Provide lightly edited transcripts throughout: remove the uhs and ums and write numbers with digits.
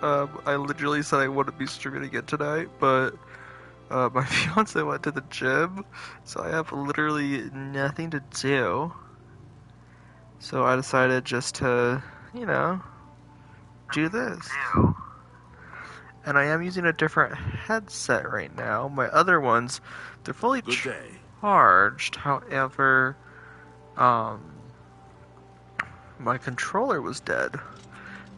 I literally said I wouldn't be streaming again tonight, but my fiance went to the gym, so I have literally nothing to do. So I decided just to, you know, do this. And I am using a different headset right now. My other ones, they're fully Good day. charged. However, um, my controller was dead.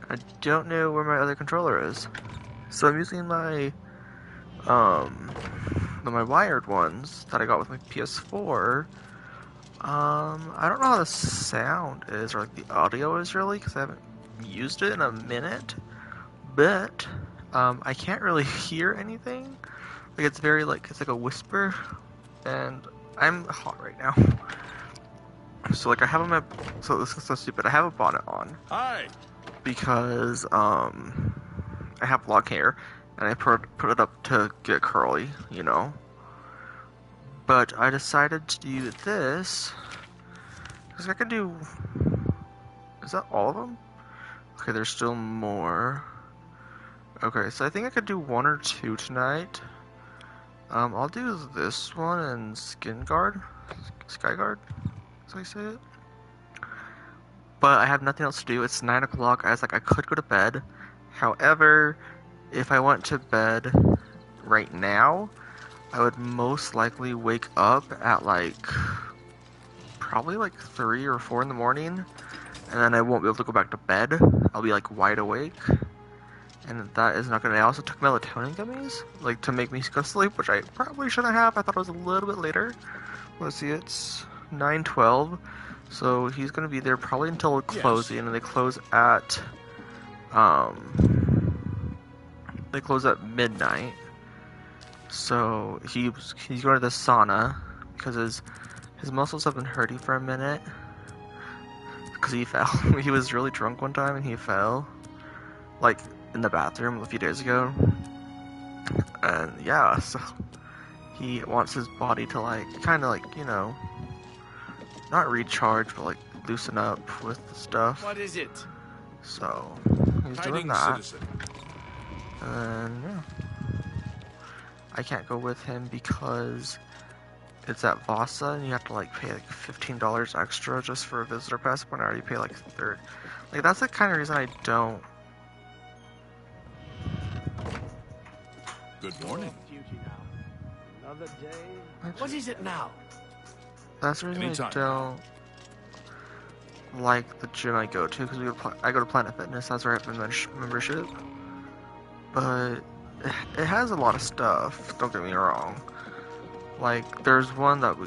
I don't know where my other controller is. So I'm using my wired ones that I got with my PS4. I don't know how the sound is, or like the audio is really, because I haven't used it in a minute. But, I can't really hear anything. Like, it's very, like, it's like a whisper. And I'm hot right now. So, like, I have my, so this is so stupid. I have a bonnet on. Hi. Because, I have long hair. And I put it up to get curly, you know. But I decided to do this because I can do. Is that all of them? Okay, there's still more. Okay, so I think I could do one or two tonight. I'll do this one and Sky Guard. As I say it. But I have nothing else to do. It's 9 o'clock. I was like, I could go to bed. However, if I went to bed right now, I would most likely wake up at like probably like 3 or 4 in the morning, and then I won't be able to go back to bed. I'll be like wide awake, and that is not gonna. I also took melatonin gummies, like to make me go to sleep, which I probably shouldn't have. I thought it was a little bit later. Let's see, it's 9:12, so he's gonna be there probably until closing, and they close at midnight. So he's going to the sauna because his muscles have been hurting for a minute because he fell. He was really drunk one time and he fell, like in the bathroom a few days ago. And yeah, so he wants his body to like kind of like, you know, not recharge but like loosen up with the stuff. What is it? So he's Hiding doing that. citizen. And yeah, I can't go with him because it's at Vasa, and you have to like pay like $15 extra just for a visitor pass when I already pay like third. Like that's the kind of reason I don't. Good morning. Another day. What is it now? That's the reason Anytime. I don't like the gym I go to, because I go to Planet Fitness. That's where I have a membership. But it has a lot of stuff. Don't get me wrong. Like there's one that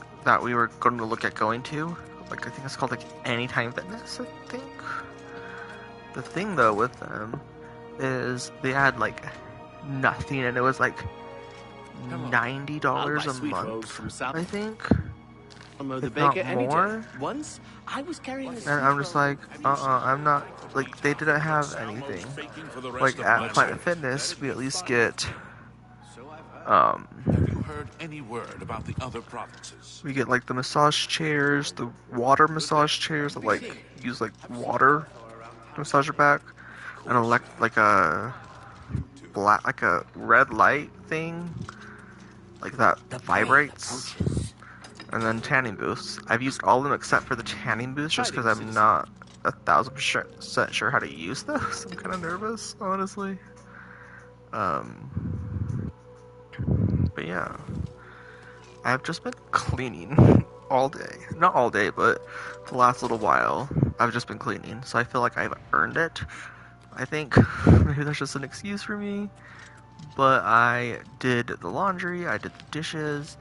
we were going to look at going to. Like I think it's called like Anytime Fitness. I think. The thing though with them is they had like nothing, and it was like $90 a month. I think. The If not baker any more. day. Once I was carrying a And I'm just like, I'm not, like, they didn't have anything. Like, at Planet Fitness, we at least get, Have you heard any word about the other provinces? we get, like, the massage chairs, the water massage chairs that, like, use, like, water to massage your back, and like a black, like a red light thing, like that vibrates. And then tanning booths. I've used all of them except for the tanning booths just because I'm not 1,000% sure how to use those. I'm kind of nervous, honestly. But yeah. I've just been cleaning all day. Not all day, but the last little while, I've just been cleaning. So I feel like I've earned it. I think maybe that's just an excuse for me. But I did the laundry, I did the dishes.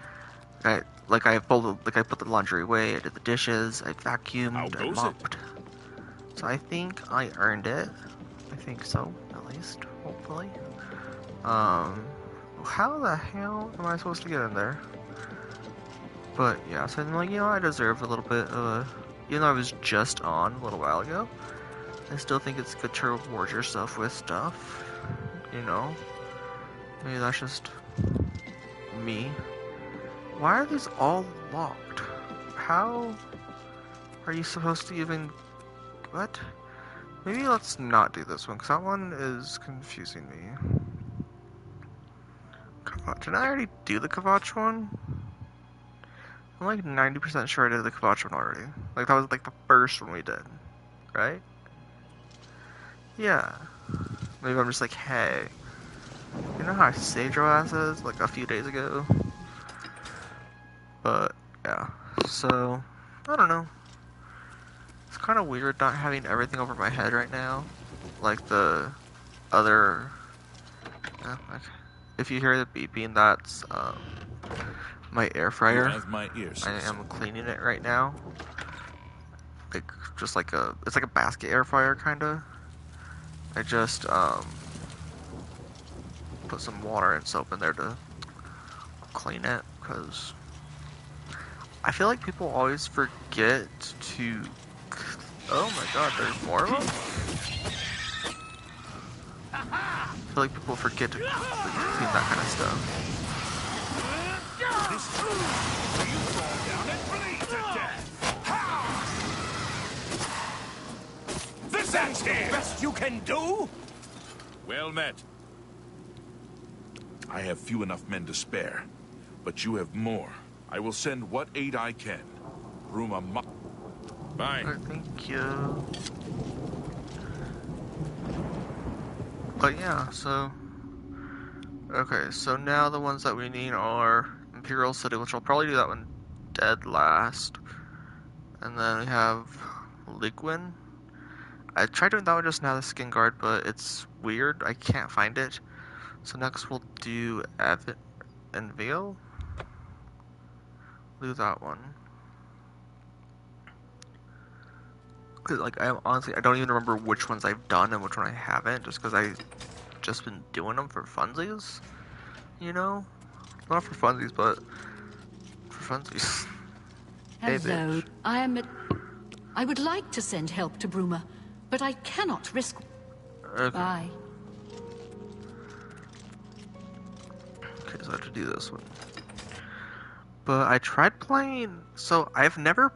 I put the laundry away, I did the dishes, I vacuumed, I mopped. So I think I earned it. I think so, at least, hopefully. How the hell am I supposed to get in there? But yeah, so I'm like, you know, I deserve a little bit of even though I was just on a little while ago, I still think it's good to reward yourself with stuff, you know? Maybe that's just me. Why are these all locked? How are you supposed to even... What? Maybe let's not do this one, because that one is confusing me. Kvatch. Did I already do the Kvatch one? I'm like 90% sure I did the Kvatch one already. Like, that was like the first one we did. Right? Yeah. Maybe I'm just like, hey, you know how I saved your asses like a few days ago? But, yeah. So, I don't know. It's kind of weird not having everything over my head right now. Like the other... okay. If you hear the beeping, that's my air You fryer. have my ear, I citizen. am cleaning it right now. Like, just like it's like a basket air fryer, kinda. I just, put some water and soap in there to clean it, because I feel like people always forget to... Oh my god, there's more of them? I feel like people forget to clean that kind of stuff. This is where you fall down and bleed to death. That's the best you can do? Well met. I have few enough men to spare, but you have more. I will send what aid I can. Bruma Bye. Thank you. But yeah, so... Okay, so now the ones that we need are Imperial City, which I'll probably do that one dead last. And then we have Ligwin. I tried doing that one just now, the Skin Guard, but it's weird. I can't find it. So next we'll do Evan and Veil. Do that one. Cause like I honestly I don't even remember which ones I've done and which one I haven't, just because I've just been doing them for funsies. You know, not for funsies, but for funsies. Hey, Hello. bitch. I would like to send help to Bruma, but I cannot risk... Okay. Bye. Okay, so I have to do this one. But I tried playing, so I've never,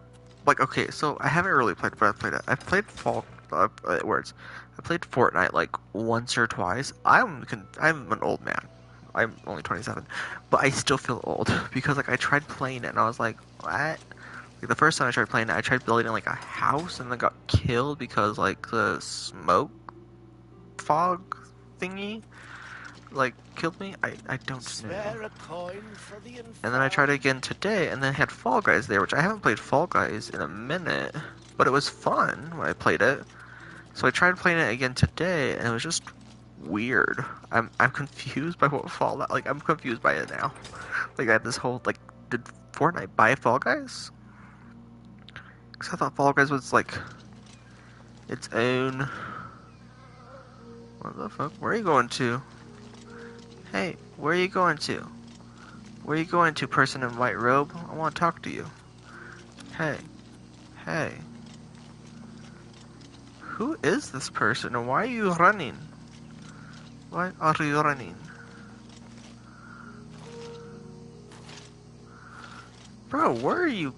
like, okay, so I haven't really played, but I've played it. I've played words. I played Fortnite like once or twice. I'm an old man. I'm only 27, but I still feel old because like I tried playing it and I was like, what? Like the first time I tried playing it, I tried building like a house and then got killed because like the smoke fog thingy like killed me. I don't know. A coin for the And then I tried it again today, and then I had Fall Guys there, which I haven't played Fall Guys in a minute, but it was fun when I played it. So I tried playing it again today, and it was just weird. I'm confused by what like I'm confused by it now. Like I had this whole like, did Fortnite buy Fall Guys? Because I thought Fall Guys was like its own. What the fuck? Where are you going to? Hey, where are you going to? Where are you going to, person in white robe? I want to talk to you. Hey. Hey. Who is this person and why are you running? Why are you running? Bro, where are you?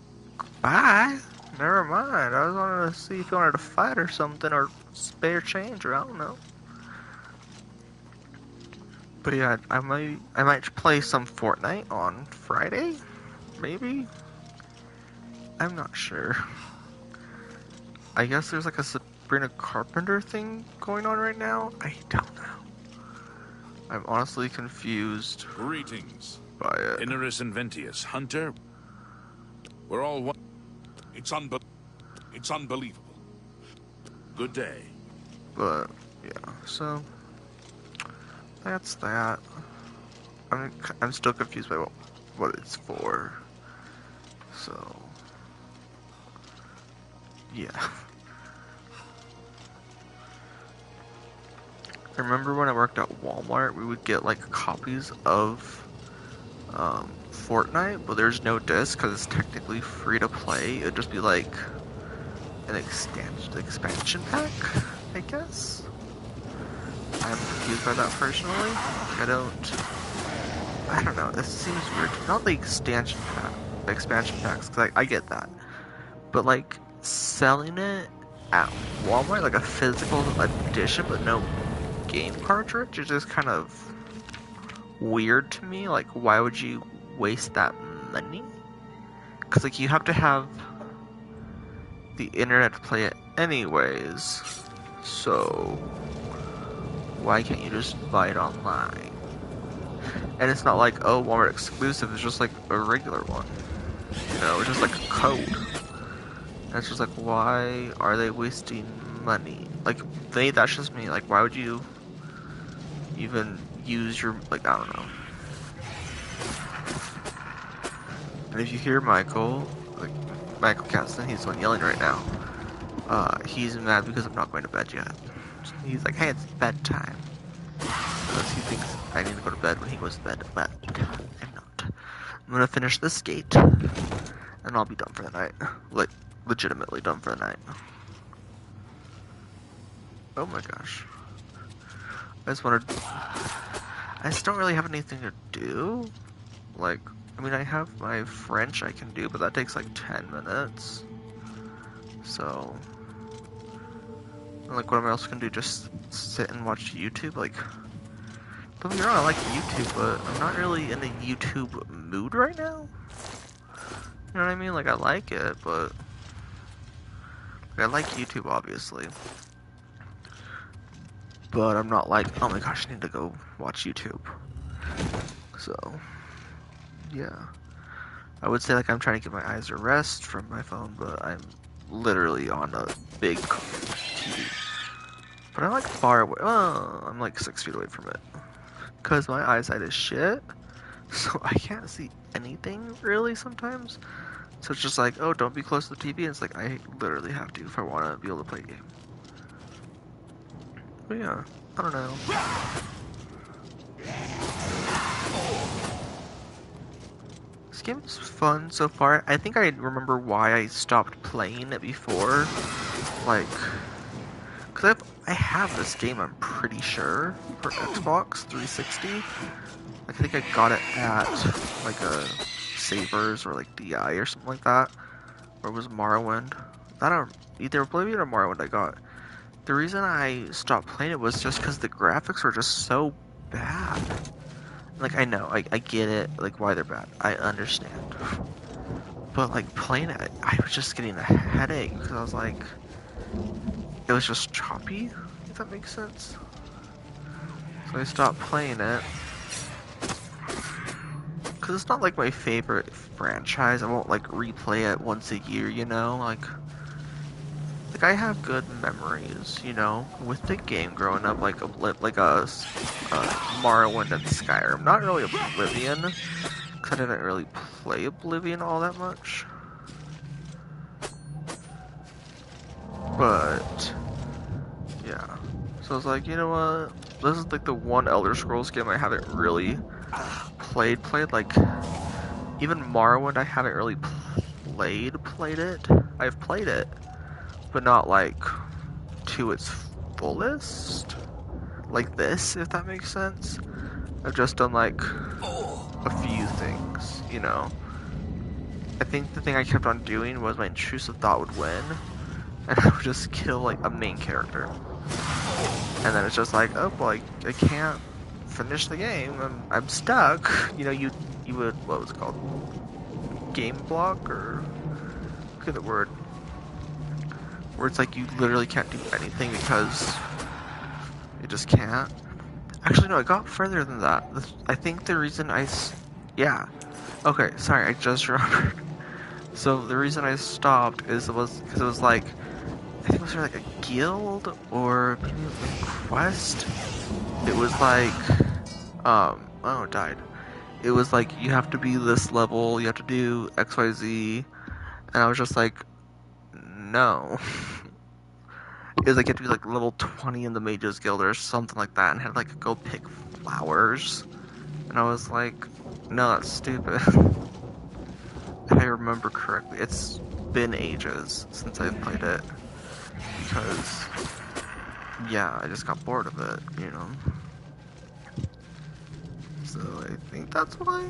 Bye. Never mind. I was wanting to see if you wanted to fight or something or spare change or I don't know. But yeah, I might play some Fortnite on Friday? Maybe? I'm not sure. I guess there's like a Sabrina Carpenter thing going on right now? I don't know. I'm honestly confused Greetings. by it. Inneris Inventius, Hunter. We're all one. It's unbelievable. Good day. But, yeah, so... That's that. I'm still confused by what it's for. So... Yeah. I remember when I worked at Walmart, we would get like copies of Fortnite, but there's no disc because it's technically free to play. It'd just be like an expansion pack, I guess. I'm confused by that personally. I don't know. This seems weird. Not the expansion packs, because I get that, but like selling it at Walmart, like a physical edition, but no game cartridge, is just kind of weird to me. Like, why would you waste that money? Because, like, you have to have the internet to play it anyways, so why can't you just buy it online? And it's not like, oh, Walmart exclusive, it's just like a regular one. You know, it's just like a code. And it's just like, why are they wasting money? Like, that's just me. Like, why would you even use your, like, I don't know. And if you hear Michael, like, Michael Caston, he's the one yelling right now. He's mad because I'm not going to bed yet. So he's like, hey, it's bedtime. Because he thinks I need to go to bed when he goes to bed, but I'm not. I'm gonna finish this gate, and I'll be done for the night. Like, legitimately done for the night. Oh my gosh. I just don't really have anything to do. Like, I mean, I have my French I can do, but that takes like 10 minutes. So, like, what am I else gonna do? Just sit and watch YouTube? Like, don't get me wrong, I like YouTube, but I'm not really in a YouTube mood right now. You know what I mean? Like, I like it, but I like YouTube, obviously. But I'm not like, oh my gosh, I need to go watch YouTube. So, yeah. I would say, like, I'm trying to give my eyes a rest from my phone, but I'm literally on a big TV. But I'm, like, far away. Oh, I'm, like, 6 feet away from it. Because my eyesight is shit, so I can't see anything, really, sometimes. So it's just like, oh, don't be close to the TV. And it's like, I literally have to if I want to be able to play a game. But yeah, I don't know. This game is fun so far. I think I remember why I stopped playing it before. Like, because I have this game, I'm pretty sure, for Xbox 360. Like, I think I got it at, like, a Savers or, like, DI or something like that. Or it was Morrowind. Either Oblivion or Morrowind I got. The reason I stopped playing it was just because the graphics were just so bad. Like, I know, I get it, like, why they're bad. I understand. But, like, playing it, I was just getting a headache, because I was like, it was just choppy, if that makes sense. So I stopped playing it. Because it's not, like, my favorite franchise. I won't, like, replay it once a year, you know? Like, I have good memories, you know, with the game growing up, like Morrowind and Skyrim. Not really Oblivion, because I didn't really play Oblivion all that much. But, yeah. So I was like, you know what? This is like the one Elder Scrolls game I haven't really played. Like, even Morrowind I haven't really played it. I've played it, but not like to its fullest, like this, if that makes sense. I've just done like a few things, you know. I think the thing I kept on doing was my intrusive thought would win, and I would just kill like a main character, and then it's just like, oh well, I can't finish the game. I'm stuck. You know, you would, what was it called? Game block, or I forget the word. Where it's like you literally can't do anything because you just can't. Actually, no, I got further than that. I think the reason yeah. Okay, sorry, I just remembered. So the reason I stopped because it was like, I think it was like a guild or maybe a quest. It was like, oh, it died. It was like, you have to be this level, you have to do XYZ, and I was just like, no. It was like, you have to be like level 20 in the Mages Guild or something like that, and had like go pick flowers. And I was like, no, that's stupid. If I remember correctly, it's been ages since I've played it. Because, yeah, I just got bored of it, you know? So I think that's why.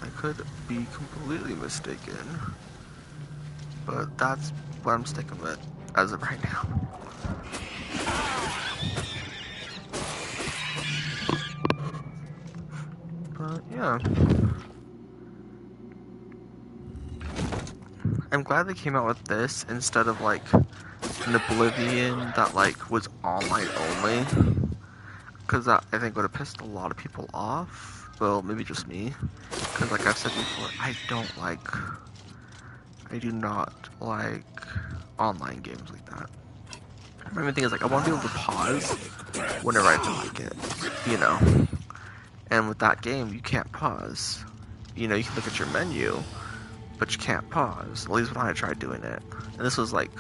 I could be completely mistaken. But that's what I'm sticking with. as of right now. But yeah, I'm glad they came out with this instead of like an Oblivion that like was online only, because that I think would have pissed a lot of people off. Well, maybe just me, because like I've said before, I do not like online games like that. My main thing is like I want to be able to pause whenever I feel like it, you know. And with that game, you can't pause. You know, you can look at your menu, but you can't pause. At least when I tried doing it. And this was like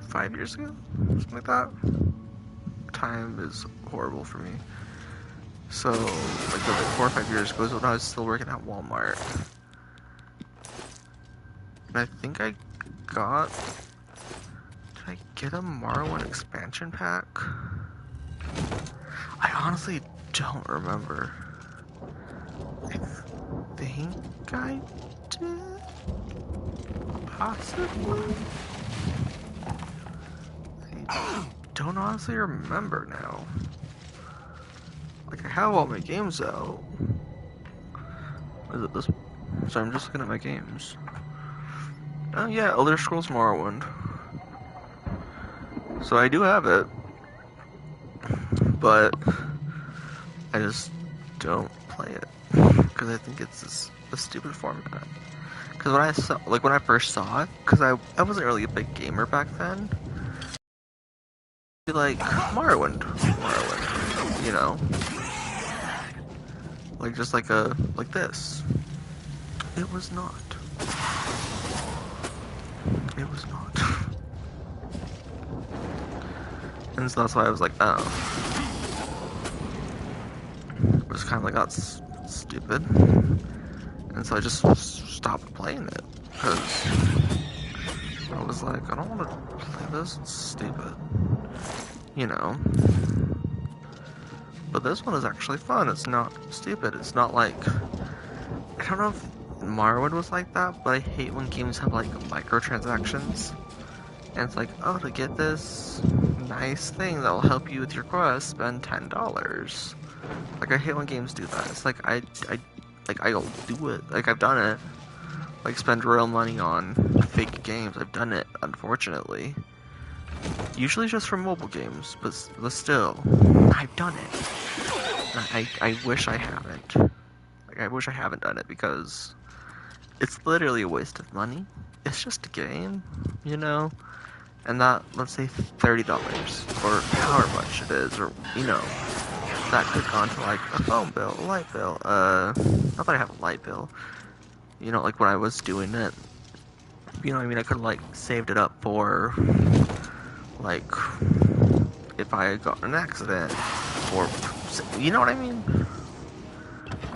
5 years ago? Something like that. Time is horrible for me. So, like 4 or 5 years ago was when I was still working at Walmart. And I think I got... Did I get a Morrowind expansion pack? I honestly don't remember. I think I did? Possibly? I don't honestly remember now. Like, I have all my games out. Is it this? So I'm just looking at my games. Oh yeah, Elder Scrolls Morrowind. So I do have it. But I just don't play it. Because I think it's a stupid format. Because when I first saw it, because I wasn't really a big gamer back then. Be like, Morrowind, you know? Like, just like this. It was not. It was not. And so that's why I was like, oh. It was kind of like, that's stupid. And so I just stopped playing it. Because I was like, I don't want to play this, it's stupid. You know? But this one is actually fun, it's not stupid, it's not like... I don't know if Morrowind was like that, but I hate when games have like microtransactions. And it's like, oh, to get this nice thing that will help you with your quest, spend $10. Like, I hate when games do that. It's like, I'll do it. Like, I've done it. Like, spend real money on fake games. I've done it, unfortunately. Usually just for mobile games, but still, I've done it. And I wish I haven't. Like, I wish I haven't done it, because it's literally a waste of money. It's just a game, you know? And that, let's say $30, or however much it is, or, you know, that could have gone to, like, a phone bill, a light bill, not that I have a light bill, you know, like, when I was doing it, you know what I mean, I could have, like, saved it up for, like, if I got in an accident, or, you know what I mean?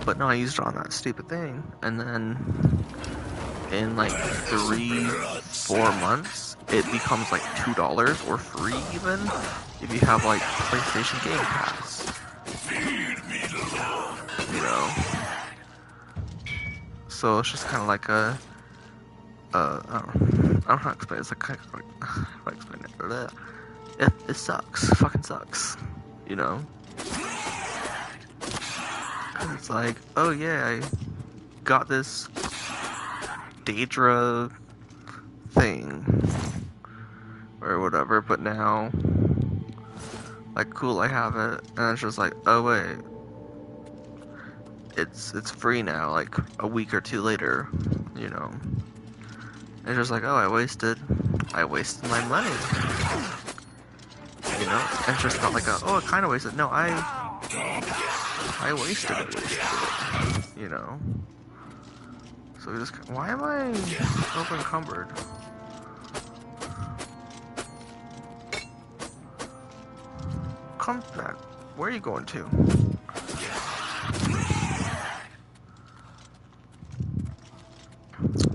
But no, I used it on that stupid thing, and then, in, like, 3-4 months, it becomes like $2 or free even if you have like PlayStation Game Pass. You know, so it's just kind of like a I don't know how to explain it. It's like how do I explain it? It sucks. It fucking sucks. You know, it's like, oh yeah, I got this Daedra thing or whatever, but now, like, cool, I have it, and it's just like, oh wait, it's free now, like, a week or two later, you know, it's just like, oh, I wasted my money, you know, and it's just not like oh, I kind of wasted, no, I wasted it, you know, so we just, why am I over encumbered? Come back. Where are you going to?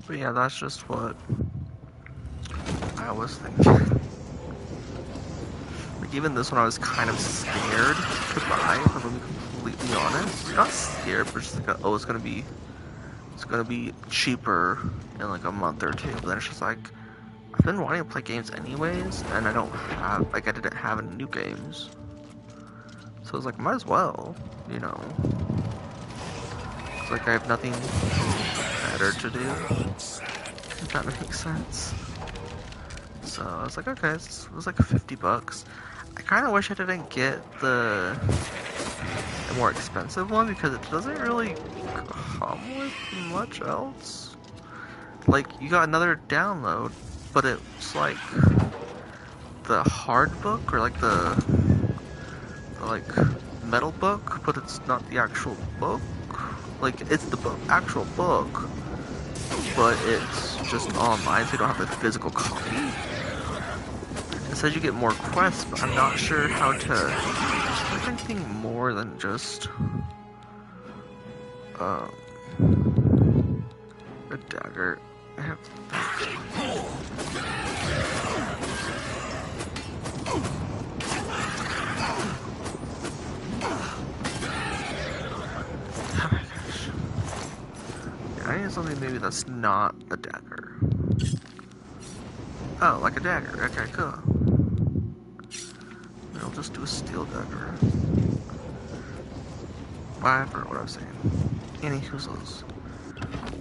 But yeah, that's just what I was thinking. Like, even this one I was kind of scared to buy, if I'm gonna be completely honest. Not scared, but just like, oh, it's gonna be it's gonna be cheaper in like a month or two. But then it's just like, I've been wanting to play games anyways, and I don't have, like, I didn't have any new games. So I was like, might as well, you know. It's like I have nothing better to do, if that makes sense. So I was like, okay, it was like $50. I kind of wish I didn't get the more expensive one because it doesn't really come with much else. Like, you got another download, but it's like the hard book or like the like metal book, but it's not the actual book. Like, it's the actual book, but it's just online, so you don't have the physical copy. It says you get more quests, but I'm not sure how to. There's anything more than just a dagger. I have. Oh my gosh. Yeah, I need something maybe that's not a dagger. Oh, like a dagger. Okay, cool. I'll just do a steel dagger. I forgot what I was saying. Any hoozles.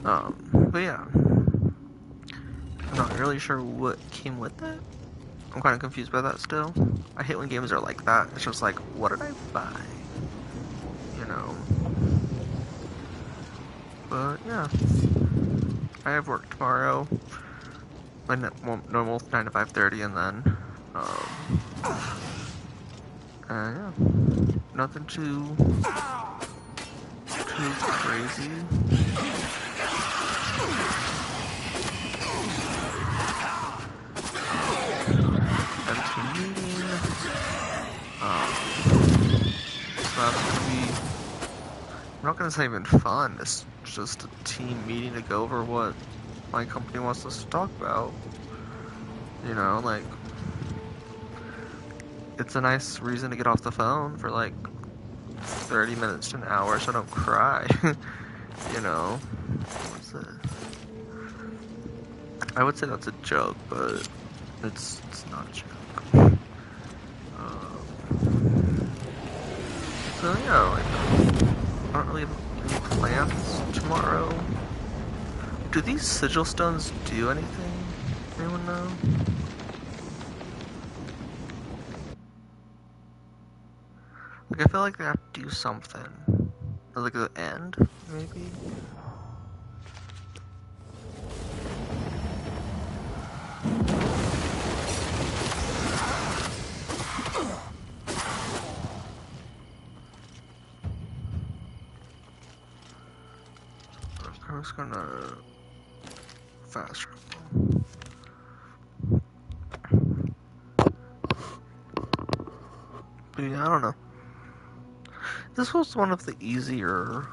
But yeah. I'm not really sure what came with it. I'm kind of confused by that still. I hate when games are like that. It's just like, what did I buy? You know. But yeah. I have work tomorrow. My normal 9 to 5:30, and then, yeah. Nothing too crazy. MC meeting. So that's gonna be. I'm not gonna say even fun. It's just a team meeting to go over what my company wants us to talk about. You know, like, it's a nice reason to get off the phone for like 30 minutes to an hour so I don't cry. You know, what's it? I would say that's a joke, but it's not a joke. So yeah, like, I don't really have any plans tomorrow. Do these sigil stones do anything? Anyone know? Like, I feel like they have to do something. Like the end, maybe? I'm just gonna fast travel. But yeah, I don't know. This was one of the easier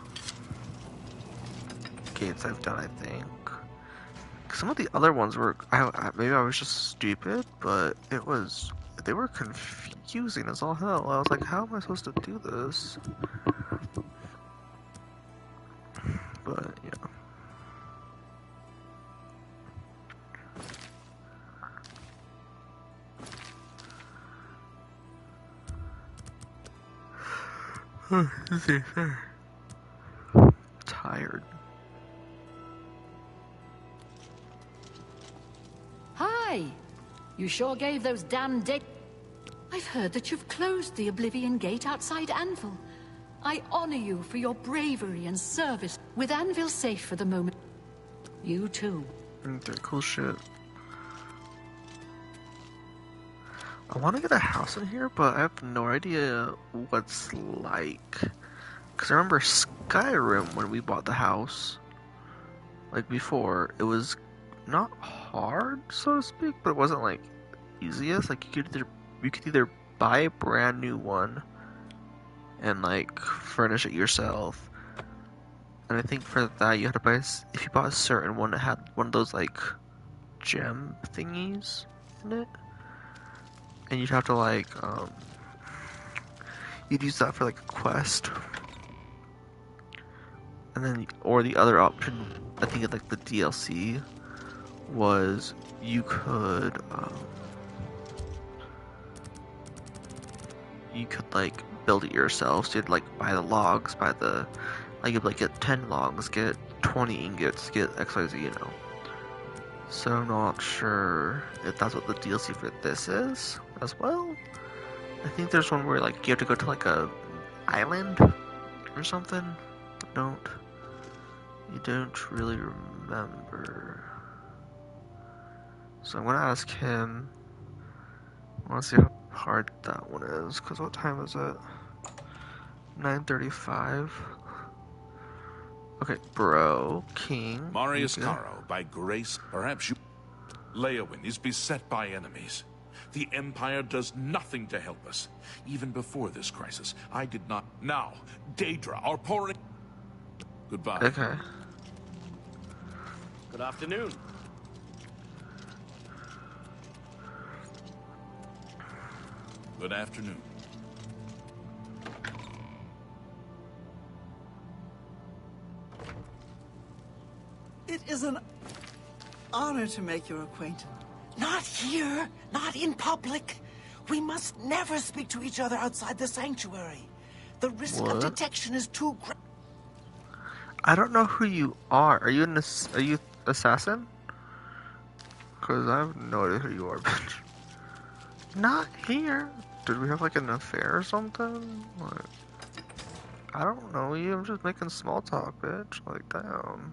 gates I've done, I think. Some of the other ones were, maybe I was just stupid, but they were confusing as all hell. I was like, how am I supposed to do this? But, yeah. Tired. Hi! You sure gave those damn I've heard that you've closed the Oblivion gate outside Anvil. I honor you for your bravery and service. With Anvil safe for the moment, you too. Okay, cool shit. I want to get a house in here, but I have no idea what's like. Because I remember Skyrim, when we bought the house, like before, it was not hard, so to speak, but it wasn't like easiest. Like, you could either buy a brand new one and like furnish it yourself. And I think for that you had to buy, if you bought a certain one that had one of those like gem thingies in it, and you'd have to like you'd use that for like a quest. And then, or the other option, I think like the DLC, was you could like build it yourself. So you'd like buy the logs, like you'd like get 10 logs, get 20 ingots, get XYZ, you know. So I'm not sure if that's what the DLC for this is as well. I think there's one where like you have to go to like a island or something. You don't really remember. So I'm gonna ask him. I wanna see how hard that one is, cause what time is it? 9:35. Okay, bro, King. Marius Caro, by grace, perhaps you... Leowyn is beset by enemies. The Empire does nothing to help us. Even before this crisis, I did not... Now, Daedra are pouring... Goodbye. Okay. Good afternoon. Good afternoon. It is an honor to make your acquaintance. Not here. Not in public. We must never speak to each other outside the sanctuary. The risk of What? detection is too great. I don't know who you are. Are you assassin? Cause I have no idea who you are, bitch. Not here. Did we have like an affair or something? Like, I don't know you. I'm just making small talk, bitch. Like, damn.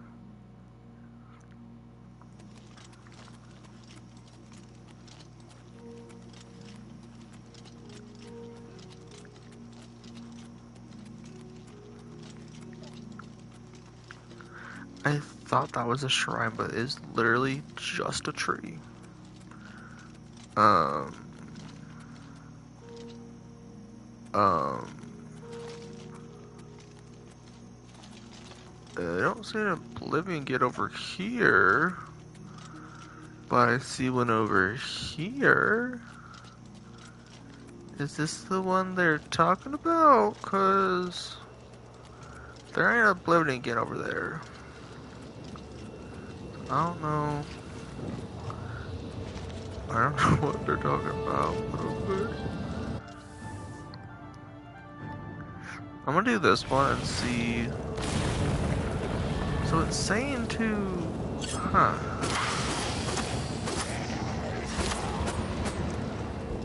I thought that was a shrine, but it's literally just a tree. I don't see an Oblivion gate over here, but I see one over here. Is this the one they're talking about? Cause there ain't a Oblivion gate over there. I don't know. I don't know what they're talking about. Okay. I'm gonna do this one and see. So it's saying to,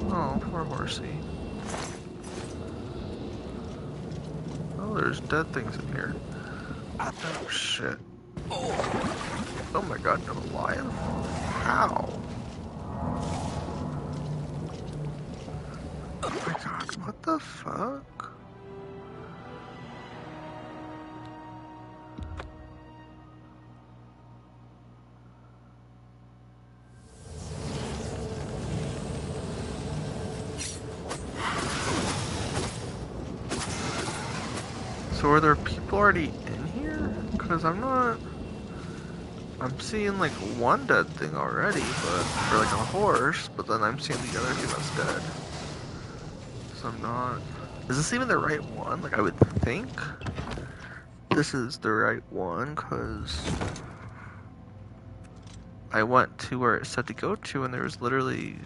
Oh, poor horsey. Oh, there's dead things in here. Oh shit. Oh my god, no, alive? How? Oh my god, what the fuck? So are there people already in here? Cause I'm seeing like one dead thing already, but for like a horse, but then I'm seeing the other thing that's dead. So I'm not. Is this even the right one? Like I would think this is the right one, cause I went to where it said to go to, and there was literally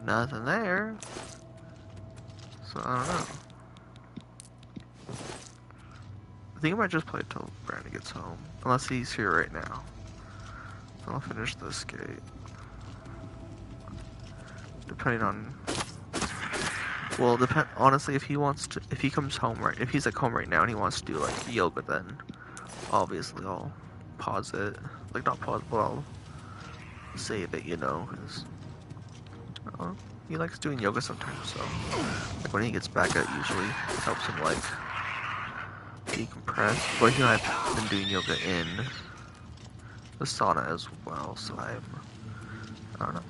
nothing there. So I don't know. I think I might just play till Brandon gets home. Unless he's here right now. I'll finish this gate. Depending on... Well, honestly, if he comes home if he's like home right now and he wants to do like yoga, then obviously I'll pause it. Like not pause, but I'll save it, you know, because he likes doing yoga sometimes, so like when he gets back, it usually helps him like decompress. But you know, I've been doing yoga in the sauna as well, so I don't know.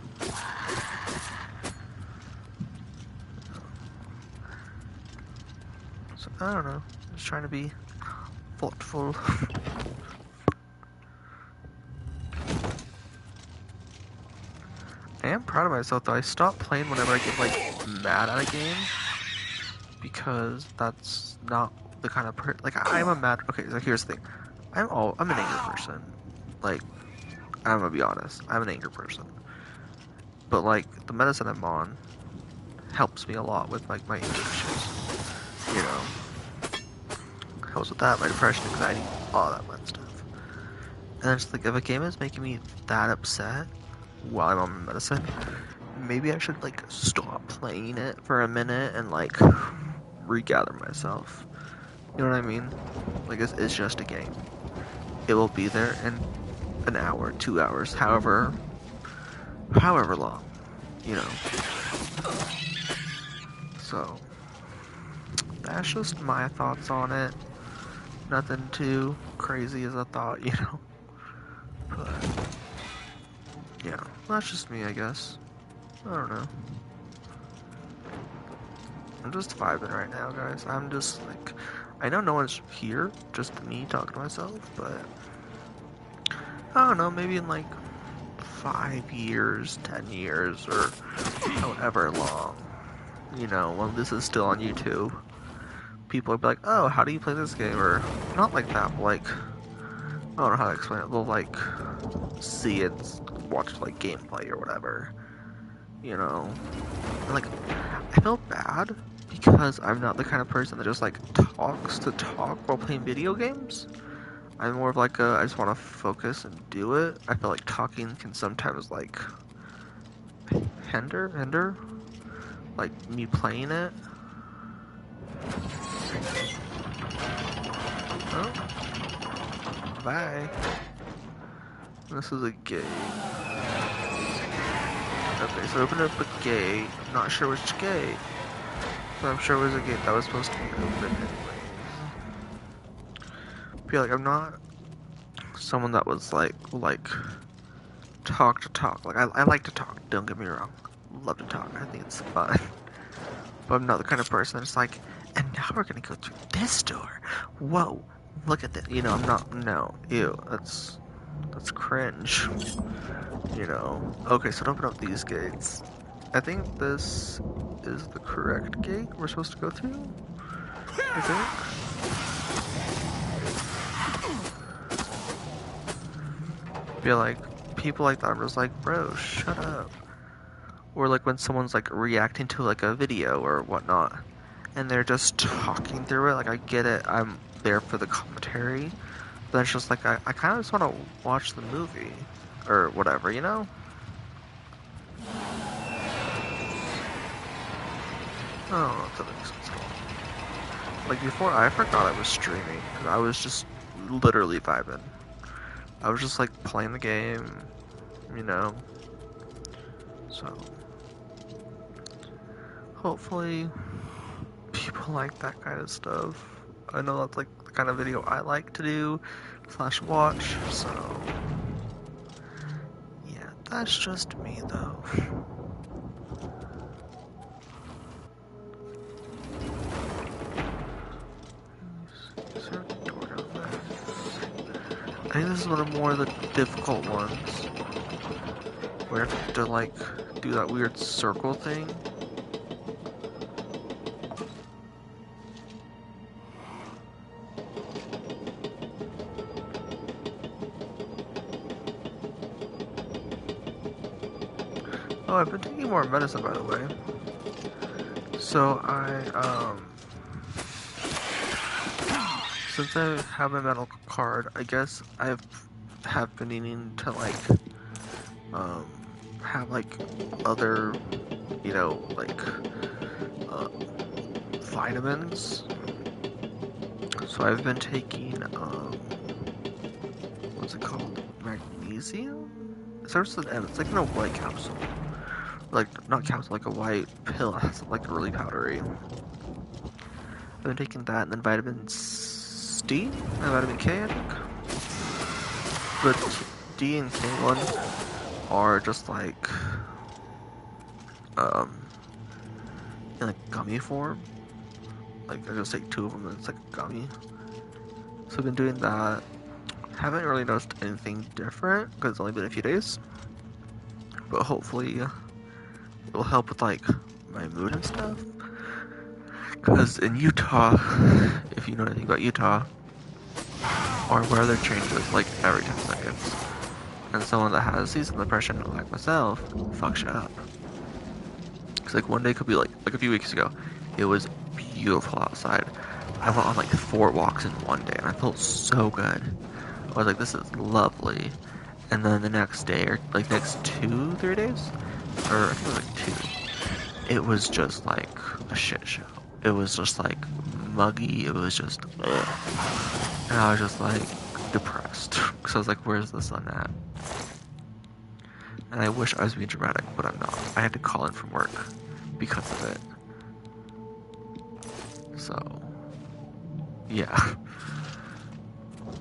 So I don't know. Just trying to be thoughtful. I am proud of myself though. I stopped playing whenever I get like mad at a game because that's not the kind of like I'm a mad. Okay, so here's the thing. I'm an angry person. Like I'm gonna be honest. I'm an angry person. But like the medicine I'm on helps me a lot with like my anger issues. You know, helps with that, my depression, anxiety, all that fun stuff. And it's like if a game is making me that upset while I'm on medicine, maybe I should like stop playing it for a minute and like regather myself. You know what I mean? Like it's just a game. It will be there in an hour, 2 hours, however long. You know. So that's just my thoughts on it. Nothing too crazy as I thought, you know. But yeah, that's just me, I guess. I don't know. I'm just vibing right now, guys. I'm just like, I know no one's here, just me talking to myself, but I don't know, maybe in like 5 years, 10 years, or however long, you know, when this is still on YouTube, people will be like, oh, how do you play this game? Or not like that, but like, I don't know how to explain it. They'll like see it, watch like gameplay or whatever, you know. And, like, I feel bad because I'm not the kind of person that just like talks to talk while playing video games. I'm more of like I just want to focus and do it. I feel like talking can sometimes like hinder, like me playing it. Oh, bye. This is a gate. Okay, so open up a gate. I'm not sure which gate, but I'm sure it was a gate that was supposed to be open anyways. I feel like I'm not someone that was like talk to talk. Like I like to talk. Don't get me wrong. Love to talk. I think it's fun. But I'm not the kind of person that's like, and now we're gonna go through this door. Whoa, look at that. You know, I'm not. No, ew. That's cringe. You know. Okay, so open up these gates. I think this is the correct gate we're supposed to go through. I think. Feel like people like that are just like, bro, shut up. Or like when someone's like reacting to like a video or whatnot, and they're just talking through it. Like I get it, I'm there for the commentary, but it's just like I kind of just want to watch the movie or whatever, you know? I don't know if that makes sense. Like before, I forgot I was streaming because I was just literally vibing. I was just like playing the game, you know. So hopefully people like that kind of stuff. I know that's like the kind of video I like to do / watch, so yeah, that's just me though. Is there a door down there? I think this is one of more of the difficult ones. Where I have to like do that weird circle thing. Oh, I've been taking more medicine, by the way. So since I have my medical card, I guess have been needing to like have like other, you know, like vitamins. So I've been taking what's it called? Magnesium? It starts with an M. It's like in a white capsule. Like not capsule, like a white pill. It's like really powdery. I've been taking that, and then vitamin D and vitamin K, I think. But D and K one are just like in like gummy form. Like I just take 2 of them and it's like a gummy. So I've been doing that. Haven't really noticed anything different because it's only been a few days. But hopefully it'll help with like my mood and stuff. Because in Utah, if you know anything about Utah, or weather changes like every 10 seconds. And someone that has seasonal depression, like myself, fucks you up. Cause like one day could be like a few weeks ago, it was beautiful outside. I went on like 4 walks in one day and I felt so good. I was like, this is lovely. And then the next day, or like next 2-3 days, or I think it was like 2, it was just like a shit show. It was just like muggy, it was just ugh. And I was just like depressed. Cause I was like, where's the sun at? And I wish I was being dramatic, but I'm not. I had to call in from work because of it. So, yeah.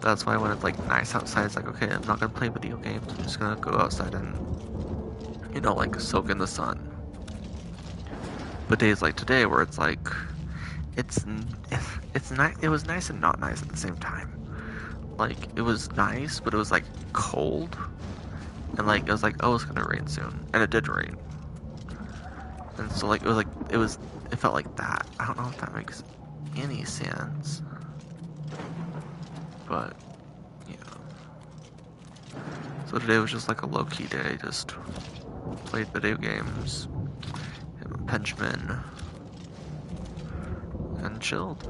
That's why when it's like nice outside, it's like, okay, I'm not gonna play video games. I'm just gonna go outside and, you know, like soak in the sun. But days like today, where it's like, it's nice. It was nice and not nice at the same time. Like it was nice, but it was like cold, and like it was like, oh, it's gonna rain soon, and it did rain. And so like it felt like that. I don't know if that makes any sense, but yeah. So today was just like a low-key day. Just played video games, hit my Pinchman, and chilled.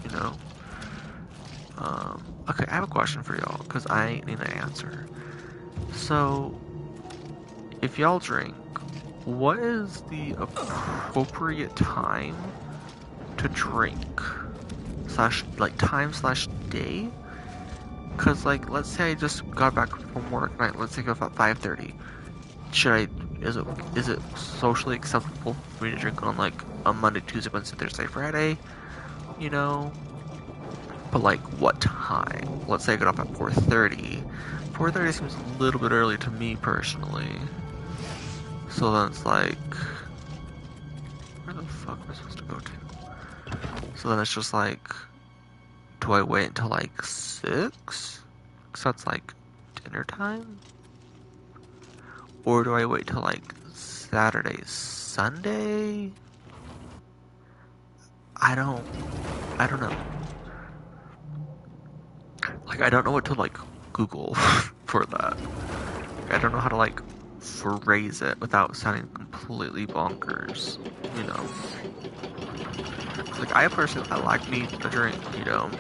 You know. Okay, I have a question for y'all because I need an answer. So, if y'all drink, what is the appropriate time to drink? Like time / day? Cause like, let's say I just got back from work, and let's say I go about 5:30. Is it socially acceptable for me to drink on like a Monday, Tuesday, Wednesday, Thursday, Friday? You know? But like, what time? Let's say I got up at 4:30. 4:30 seems a little bit early to me personally. So then it's like, where the fuck am I supposed to go to? So then it's just like, do I wait until like 6? So that's like dinner time? Or do I wait till like Saturday, Sunday? I don't know. Like, I don't know what to like Google for that. I don't know how to like phrase it without sounding completely bonkers, you know. Like, I personally, I like me a drink, you know.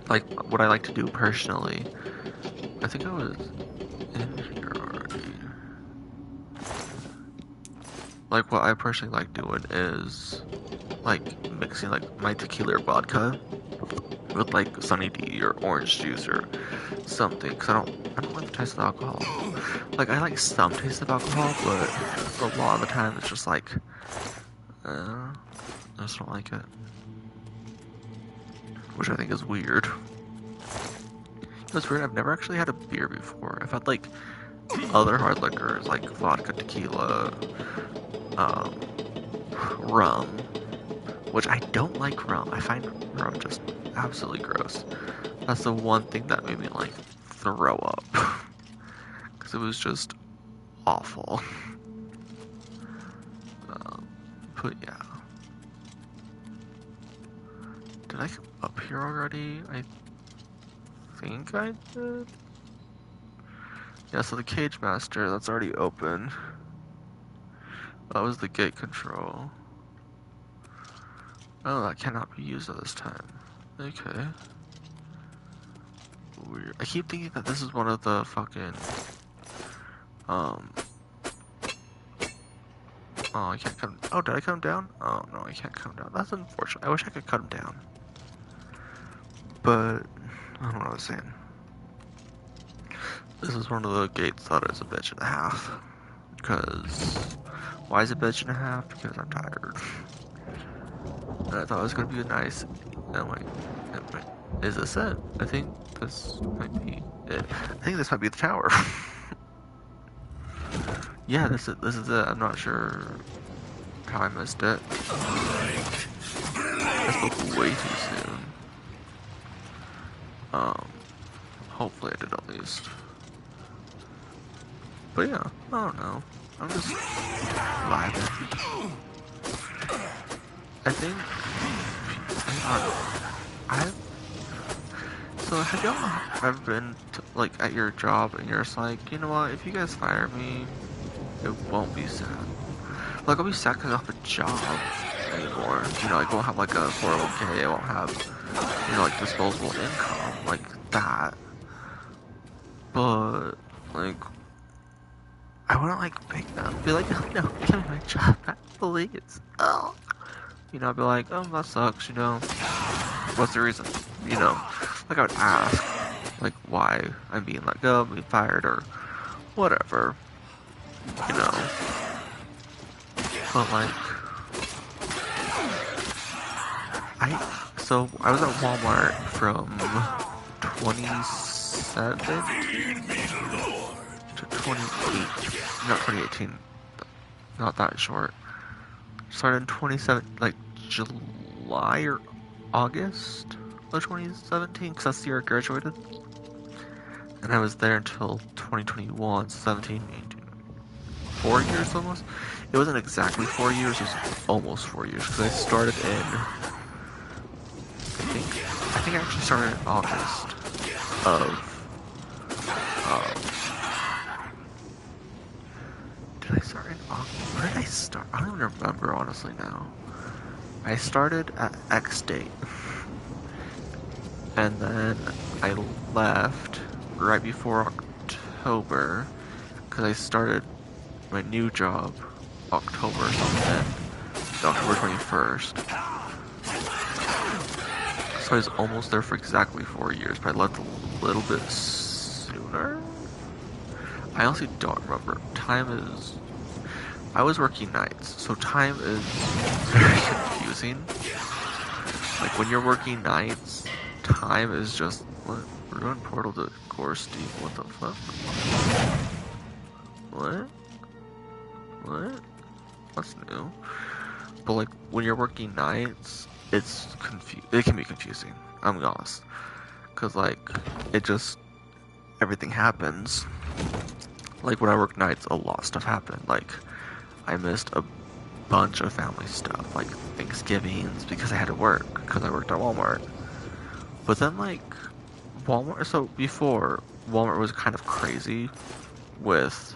Like, what I like to do personally, I think I was in here already. Like, what I personally like doing is, like, mixing, like, my tequila or vodka with, like, Sunny D or orange juice or something, because I don't like the taste of alcohol. Like, I like some taste of alcohol, but a lot of the time it's just like, I just don't like it. Which I think is weird. It's weird, I've never actually had a beer before. I've had, like, other hard liquors, like vodka, tequila, rum, which I don't like rum. I find rum just absolutely gross. That's the one thing that made me, like, throw up. Because it was just awful. But yeah. Did I come up here already? I think I did. Yeah, so the Cage Master, that's already open. That was the gate control. Oh, that cannot be used at this time. Okay. Weird. I keep thinking that this is one of the fucking... Oh, I can't come... Oh, did I come down? Oh, no, I can't come down. That's unfortunate. I wish I could come down. But... I don't know what I was saying. This is one of the gates that is a bitch and a half. Because... Why is it a bitch and a half? Because I'm tired. And I thought it was going to be a nice... Oh, wait. Is this it? I think this might be it. I think this might be the tower. Yeah, this is it. I'm not sure how I missed it. I spoke way too soon. Hopefully I did at least. But yeah, I don't know. I'm just vibing. I think I so have y'all ever been to, like at your job and you're just like, you know what? If you guys fire me, it won't be sad. Like I'll be sad because I don't have a job anymore. You know, like I won't have like a 401k. I won't have like disposable income like that. But like I wouldn't like make them be like, no, give me my job back, please. Oh. I'd be like, oh, that sucks, What's the reason? Like I would ask, like, why I'm being let go, being fired, or whatever, But like, so I was at Walmart from 2017 to 2018, not 2018, not that short. Started in 2017, like July or August of 2017, because that's the year I graduated. And I was there until 2021, 17, 18, 4 years almost. It wasn't exactly 4 years, it was almost 4 years, because I started in, I think I actually started in August of, did I start in August? Where did I start? I don't even remember, honestly, now. I started at X date. And then I left right before October, because I started my new job October or something, October 21st. So I was almost there for exactly 4 years, but I left a little bit sooner? I honestly don't remember. I was working nights, so time is very confusing. Like when you're working nights, time is just, what? We're going Portal to Gorski, what the fuck? What? That's new. But like, when you're working nights, it can be confusing, I'm honest. Cause like, everything happens. Like when I work nights, a lot of stuff happened. Like, I missed a bunch of family stuff, like Thanksgivings, because I had to work, because I worked at Walmart. But then like, so before, Walmart was kind of crazy with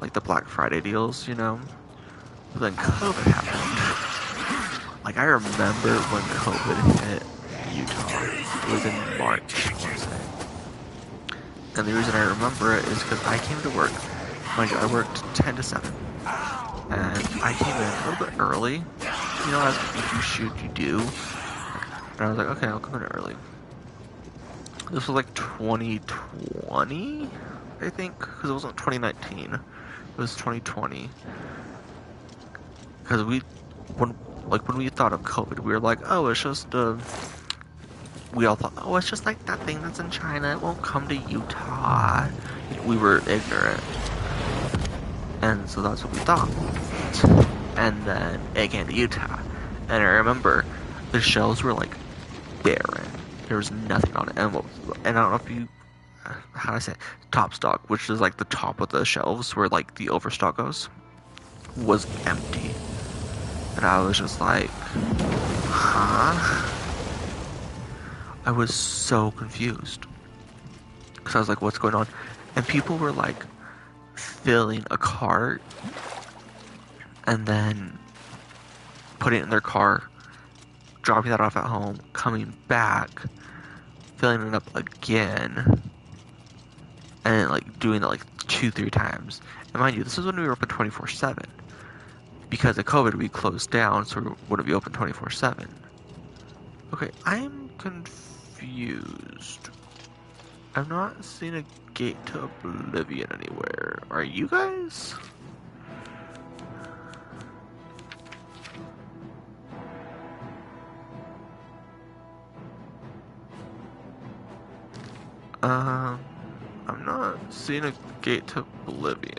like the Black Friday deals, But then COVID happened. Like I remember when COVID hit Utah. It was in March, I want to say. And the reason I remember it is because I came to work. Mind you, I worked 10 to 7. And I came in a little bit early. As if you shoot, you do. And I was like, okay, I'll come in early. This was like 2020, I think, because it wasn't 2019. It was 2020. Because when we thought of COVID, we were like, oh, it's just we all thought, oh, it's just like that thing that's in China. It won't come to Utah. We were ignorant, and so that's what we thought. And then it came to Utah, and I remember the shelves were like barren. There was nothing on it, and I don't know if you, how do I say it? Top stock, which is like the top of the shelves where like the overstock goes, was empty. And I was just like, huh? I was so confused. Because I was like, what's going on? And people were like filling a cart and then putting it in their car, dropping that off at home, coming back, filling it up again, and like doing it like 2-3 times. And mind you, this is when we were open 24/7. Because of COVID, we closed down, so we wouldn't be open 24/7. Okay, I'm confused. I'm not seeing a gate to Oblivion anywhere. Are you guys? I'm not seeing a gate to Oblivion.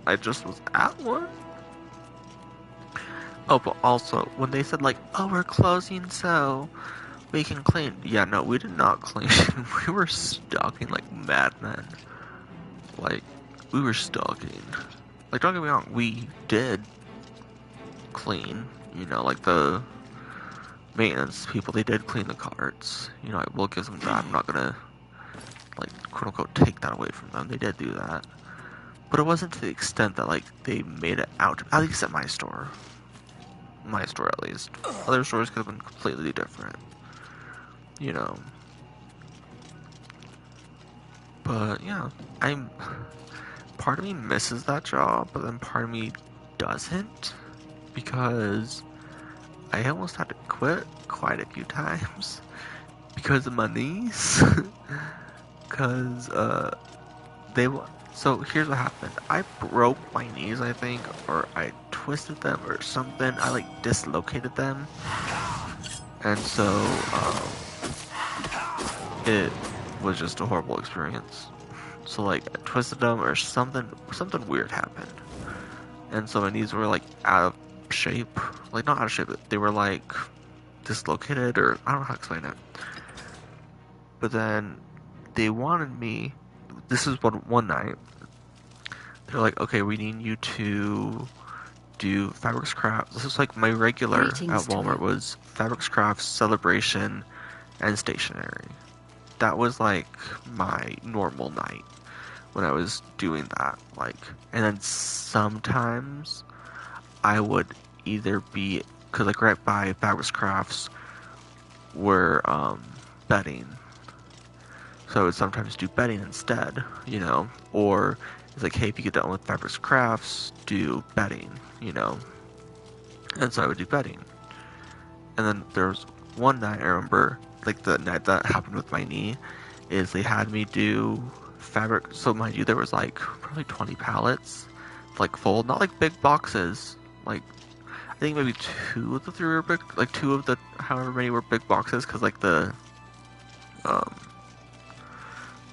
I just was at one. Oh, but also, when they said like, oh, we're closing so we can clean. Yeah, no, we did not clean. We were stalking like madmen. Like, we were stalking. Like, don't get me wrong, we did clean, You know, like the maintenance people, they did clean the carts. You know, I will give them that. I'm not gonna, like, quote unquote, take that away from them. They did do that. But it wasn't to the extent that, like, they made it out, at least at my store. My store, at least. Other stores could have been completely different. You know. But, yeah. Part of me misses that job, but then part of me doesn't. Because I almost had to quit quite a few times. Because of my knees. Because, so here's what happened. I broke my knees, I think, or I twisted them or something. I like dislocated them, and so it was just a horrible experience. So like I twisted them or something weird happened, and so my knees were like out of shape, like not out of shape, but they were like dislocated, or I don't know how to explain it. But then they wanted me. This is one night. They're like, okay, we need you to do Fabrics Crafts. This is like my regular Greetings at Walmart was Fabrics Crafts, Celebration, and Stationery. That was like my normal night when I was doing that. Like, and then sometimes I would either be, cause like right by Fabrics Crafts were bedding. So I would sometimes do bedding instead, you know, or it's like, hey, if you get done with Fabrics Crafts, do bedding, you know. And so I would do bedding. And then there was one night I remember, like the night that happened with my knee, is they had me do fabric. So mind you, there was like probably 20 pallets, like full, not like big boxes. Like I think maybe 2 of the 3 were big, like 2 of the however many were big boxes, because like the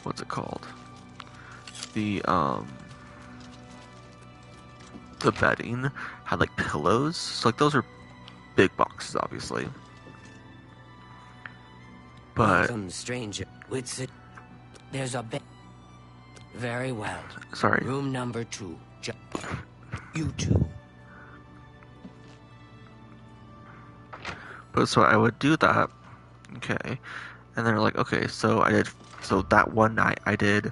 what's it called? The bedding had like pillows, so like those are big boxes, obviously. But welcome, stranger. There's a bed. Very well. sorry. Room number 2. You two. But so I would do that, okay, and they're like, okay, so that one night I did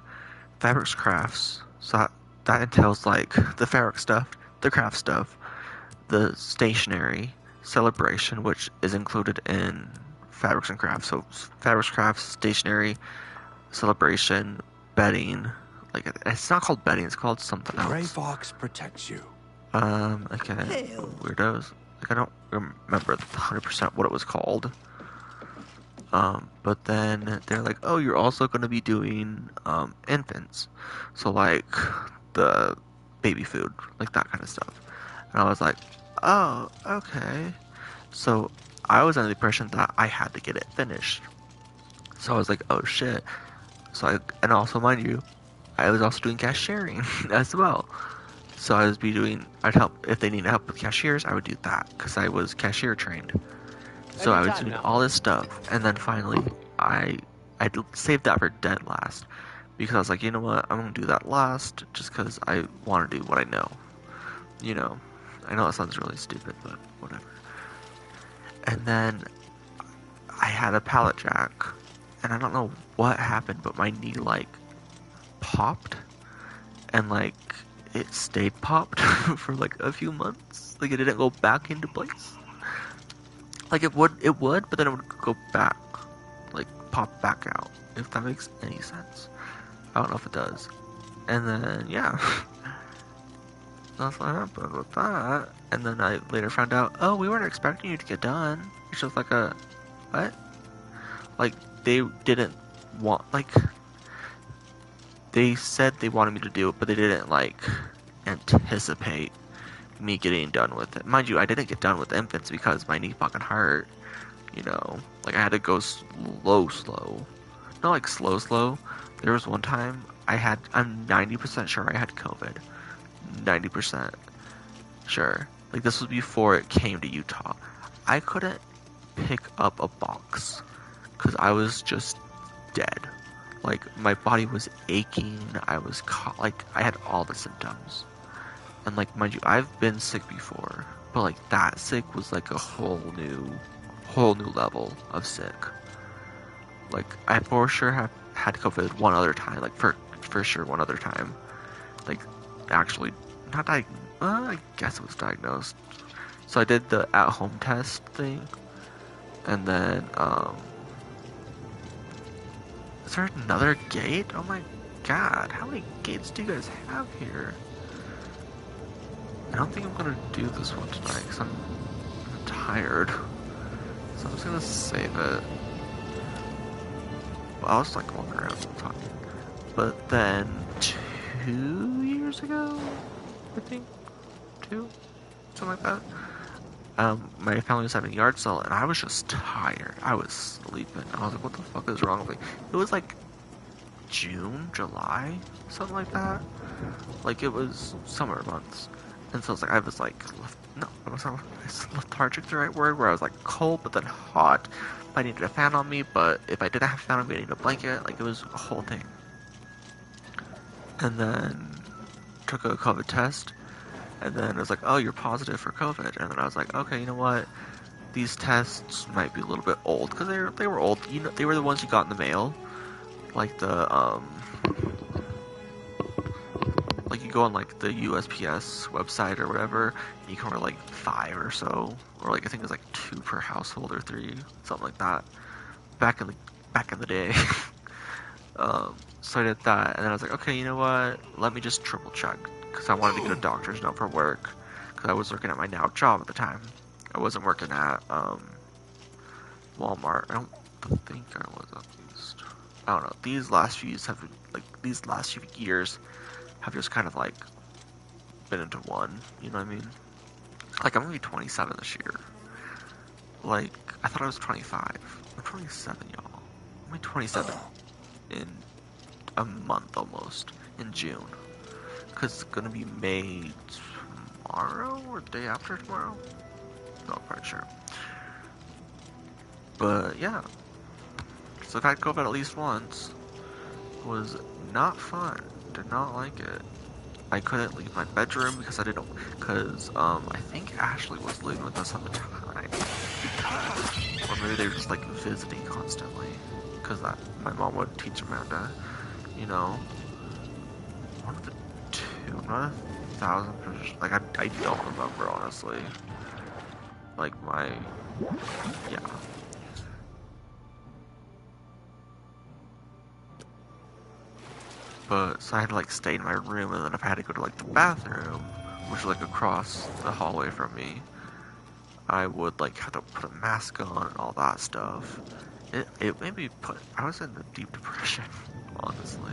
Fabrics Crafts, so that entails like the fabric stuff, the craft stuff, the stationery, celebration, which is included in Fabrics and Crafts, so Fabrics Crafts, stationery, celebration, bedding, like it's not called bedding, it's called something else. Gray Fox protects you. Okay, Hail. weirdos. Like I don't remember 100% what it was called. But then they're like, oh, you're also going to be doing infants, so like the baby food, like that kind of stuff. And I was like, oh, okay. So I was under the impression that I had to get it finished. So I was like, oh shit. And also mind you, I was also doing cashiering as well. So I'd help, if they needed help with cashiers, I would do that, because I was cashier trained. So I was doing all this stuff, and then finally, I saved that for dead last, because I was like, you know what, I'm gonna do that last, just because I want to do what I know. You know, I know that sounds really stupid, but whatever. And then I had a pallet jack, and I don't know what happened, but my knee like popped, and like it stayed popped for like a few months. Like it didn't go back into place. Like it would, but then it would go back, like pop back out. If that makes any sense, I don't know if it does. And then yeah, that's what happened with that. And then I later found out, oh, we weren't expecting you to get done. It's just like a what? Like they didn't want, like they said they wanted me to do it, but they didn't like anticipate me getting done with it. Mind you, I didn't get done with infants because my knee fucking hurt. You know, like I had to go slow. Not like slow. There was one time I'm 90% sure I had COVID. 90% sure. Like this was before it came to Utah. I couldn't pick up a box because I was just dead. Like my body was aching. I was like I had all the symptoms. And like mind you, I've been sick before. But like that sick was like a whole new level of sick. Like I for sure have had COVID one other time, like for sure one other time. Like actually not I guess it was diagnosed. So I did the at-home test thing, and then is there another gate? Oh my god, how many gates do you guys have here? I don't think I'm gonna do this one tonight because I'm tired. So I'm just gonna save it. Well, I was like walking around the time. But then 2 years ago, I think, something like that. My family was having a yard sale, and I was just tired. I was sleeping. I was like, "What the fuck is wrong with me?" It was like June, July, something like that. Like it was summer months, and so I was like, no, is lethargic the right word? Where I was like cold, but then hot. I needed a fan on me, but if I didn't have a fan on me, I needed a blanket. Like it was a whole thing. And then took a COVID test, and then it was like, oh, you're positive for COVID. And then I was like, okay, you know what? These tests might be a little bit old because they were old. You know, they were the ones you got in the mail, like like you go on like the USPS website or whatever, and you can order like 5 or so, or like I think it was like 2 per household or 3, something like that. Back in the day. So I did that, and then I was like, okay, you know what? Let me just triple check because I wanted to get a doctor's note for work because I was working at my now job at the time. I wasn't working at Walmart. I don't think I was at least. I don't know. These last few years have just kind of like been into one. You know what I mean? Like I'm gonna be 27 this year. Like I thought I was 25. I'm 27, y'all. I'm gonna be 27 in a month almost, in June. Because it's gonna be May tomorrow or the day after tomorrow. Not quite sure. But yeah. So I've had COVID at least once. Was not fun. Did not like it. I couldn't leave my bedroom because I think Ashley was living with us at the time. Or maybe they were just like visiting constantly. Because my mom would teach Amanda, you know. One of the two, not 1,000%. Like I don't remember honestly. Like yeah. But so I had to like stay in my room, and then if I had to go to like the bathroom, which was like across the hallway from me, I would like have to put a mask on and all that stuff. It made me I was in a deep depression, honestly.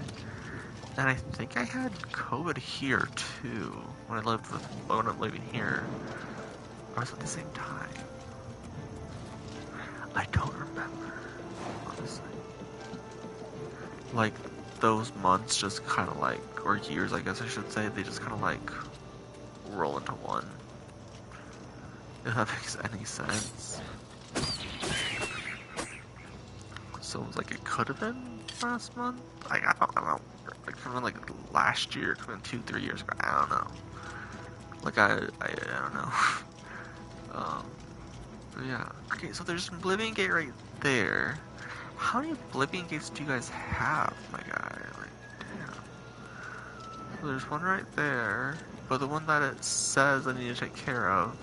And I think I had COVID here too when I'm living here. Or was it at the same time? I don't remember, honestly. Like those months just kind of like, or years, I guess I should say, they just kind of like roll into one. If that makes any sense. So it was like it could have been last month. I don't know. Like from like last year, from 2-3 years ago. I don't know. Like I don't know. But yeah. Okay, so there's an Oblivion gate right there. How many Oblivion gates do you guys have, my guy? Like, damn. So there's one right there, but the one that it says I need to take care of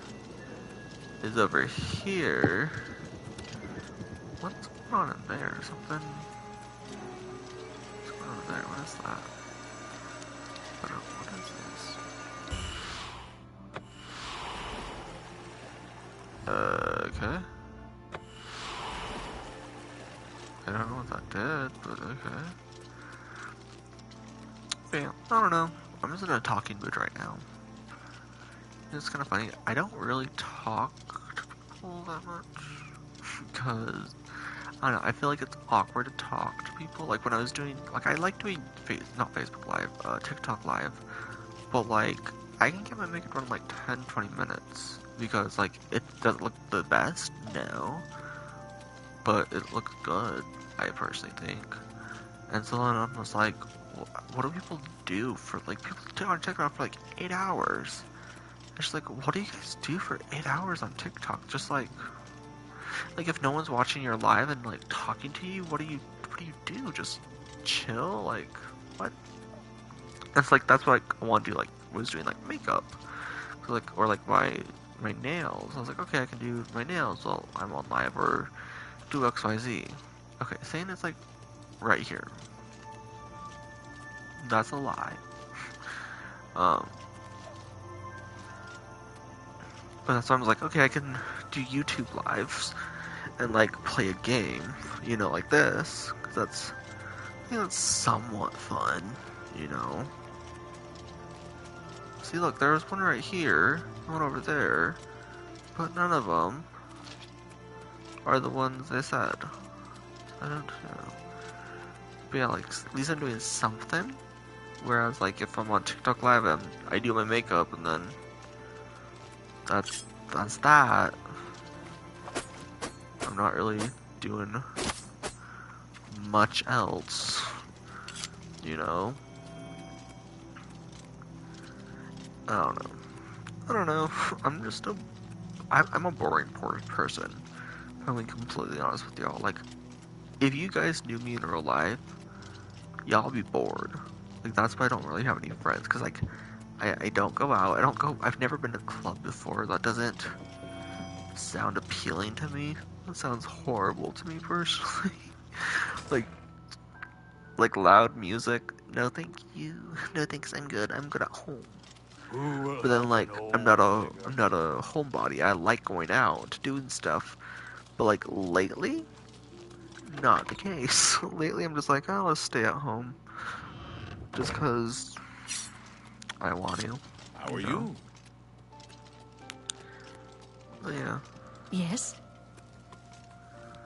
is over here. What's going on in there? Something. What's going on in there? What is that? What is this? Okay. I don't know what that did, but okay. But yeah, I don't know. I'm just in a talking mood right now. It's kind of funny. I don't really talk to people that much because I don't know. I feel like it's awkward to talk to people. Like when I was doing, like I like doing not Facebook Live, TikTok Live, but like I can get my makeup run like 10-20 minutes because like it doesn't look the best, no, but it looks good. I personally think. And so then I'm just like, what do people do for like people do on TikTok for like 8 hours? It's like, what do you guys do for 8 hours on TikTok? Just like if no one's watching your live and like talking to you, what do you do? Just chill? Like, what? It's like that's what I want to do. Like, was doing like makeup, like or like my nails. I was like, okay, I can do my nails while I'm on live, or do XYZ. Okay, saying it's like right here. That's a lie. But that's why I was like, okay, I can do YouTube lives and like play a game, you know, like this, because I think that's somewhat fun, you know. See, look, there's one right here, one over there, but none of them are the ones I said. I don't know. But yeah, like, at least I'm doing something. Whereas, like, if I'm on TikTok Live and I do my makeup and then that's that. I'm not really doing much else, you know. I don't know. I'm just I'm a boring person. If I'm being completely honest with y'all. Like, if you guys knew me in real life, y'all be bored. Like, that's why I don't really have any friends. Because, like, I don't go out. I've never been to a club before. That doesn't sound appealing to me. That sounds horrible to me personally. like, loud music. No, thank you. No, thanks. I'm good. I'm good at home. But then, like, I'm not a homebody. I like going out, doing stuff. But like lately, not the case. Lately, I'm just like, oh, let's stay at home, just cause I want to. How are know? you? But yeah. Yes?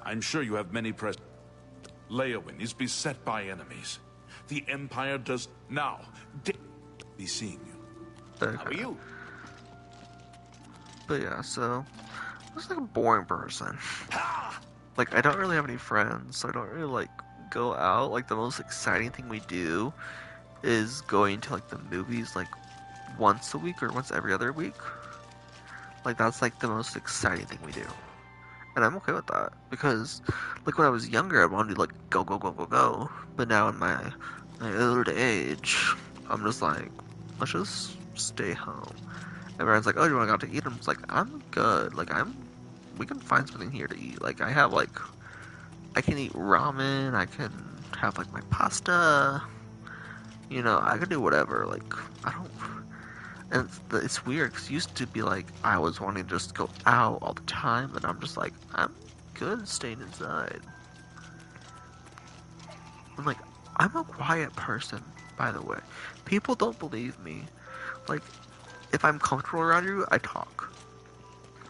I'm sure you have many pres. Leowin is beset by enemies. The Empire does now be seeing you. Okay. How are you? But yeah, so I'm just like a boring person. Like, I don't really have any friends, so I don't really like go out. Like, the most exciting thing we do is going to like the movies like once a week or once every other week. Like, that's like the most exciting thing we do. And I'm okay with that, because like when I was younger I wanted to like go. But now in my older age, I'm just like, let's just stay home. Everyone's like, oh, do you want to go out to eat? I'm just like, I'm good. Like, we can find something here to eat. Like, I can eat ramen, I can have like my pasta, you know, I can do whatever. Like, I don't. And it's weird, because it used to be like I was wanting to just go out all the time, and I'm just like, I'm good staying inside. I'm like, I'm a quiet person, by the way. People don't believe me. Like, if I'm comfortable around you, I talk.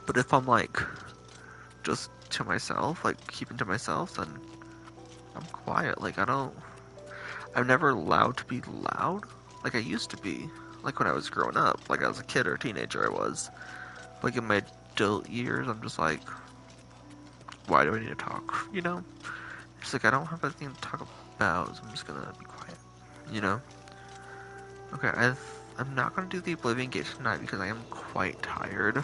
But if I'm like just to myself, like keeping to myself, then I'm quiet. Like, I'm never allowed to be loud like I used to be. Like when I was growing up, like as a kid or a teenager, I was. Like in my adult years, I'm just like, why do I need to talk? You know? It's like, I don't have anything to talk about, so I'm just gonna be quiet. You know? Okay, I'm not gonna do the Oblivion Gate tonight because I am quite tired.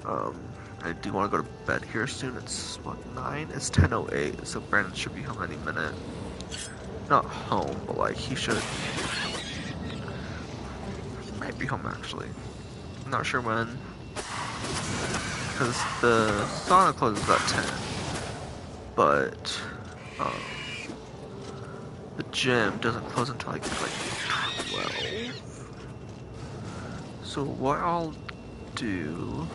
I do want to go to bed here soon. It's, what, 9? It's 10:08, so Brandon should be home any minute. Not home, but like, he might be home actually. I'm not sure when, because the sauna closes at 10, but the gym doesn't close until like 12. So what I'll do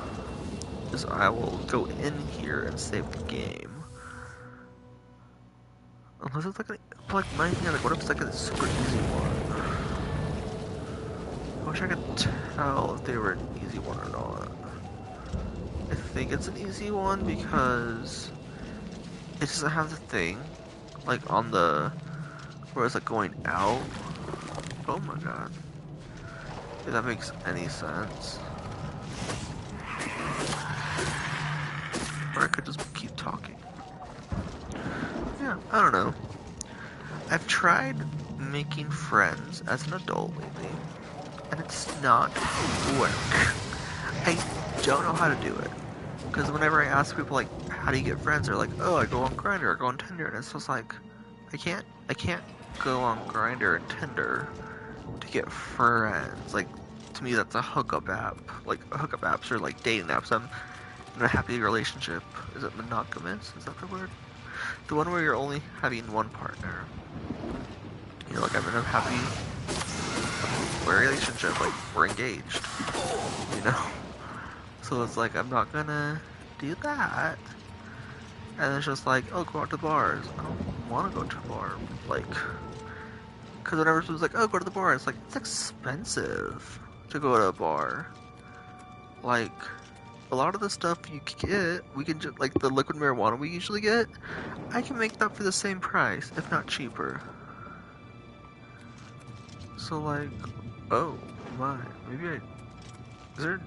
is I will go in here and save the game. Unless it's like my thing, like, what if it's like a super easy one? I wish I could tell if they were an easy one or not. I think it's an easy one because it doesn't have the thing, like, on the, where it's like going out. Oh my god. If that makes any sense. Or I could just keep talking. Yeah, I don't know. I've tried making friends as an adult lately, and it's not work. I don't know how to do it. Because whenever I ask people, like, how do you get friends? They're like, oh, I go on Grindr, or go on Tinder, and it's just like, I can't go on Grindr and Tinder to get friends. Like, to me, that's a hookup app. Like, hookup apps are like dating apps. I'm in a happy relationship. Is it monogamous? Is that the word? The one where you're only having one partner. You know, like, I'm in a happy relationship. Like, we're engaged. You know? So it's like, I'm not gonna do that. And it's just like, oh, go out to bars. I don't want to go to a bar. Like, because whenever someone's like, oh, go to the bar, it's like, it's expensive to go to a bar. Like, a lot of the stuff you can get, we can just, like, the liquid marijuana we usually get, I can make that for the same price, if not cheaper. So, like, oh, my, maybe is there...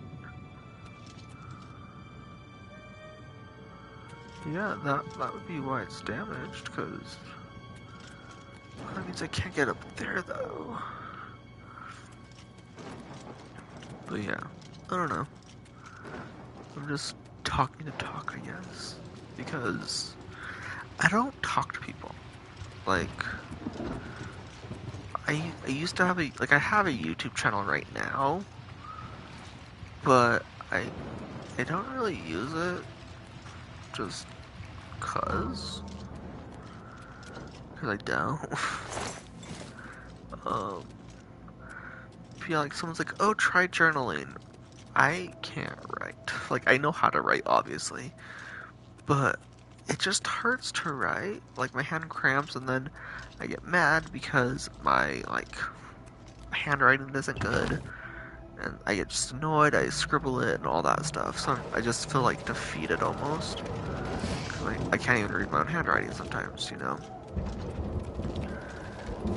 Yeah, that would be why it's damaged, because that means I can't get up there, though. But yeah, I don't know. I'm just talking to talk, I guess. Because I don't talk to people. Like, I used to have I have a YouTube channel right now, but I don't really use it just cause I don't. um, yeah, like someone's like, oh, try journaling. I can't write. Like, I know how to write, obviously, but it just hurts to write. Like, my hand cramps, and then I get mad because my handwriting isn't good, and I get just annoyed. I scribble it and all that stuff. So I just feel like defeated almost. Cause I can't even read my own handwriting sometimes, you know.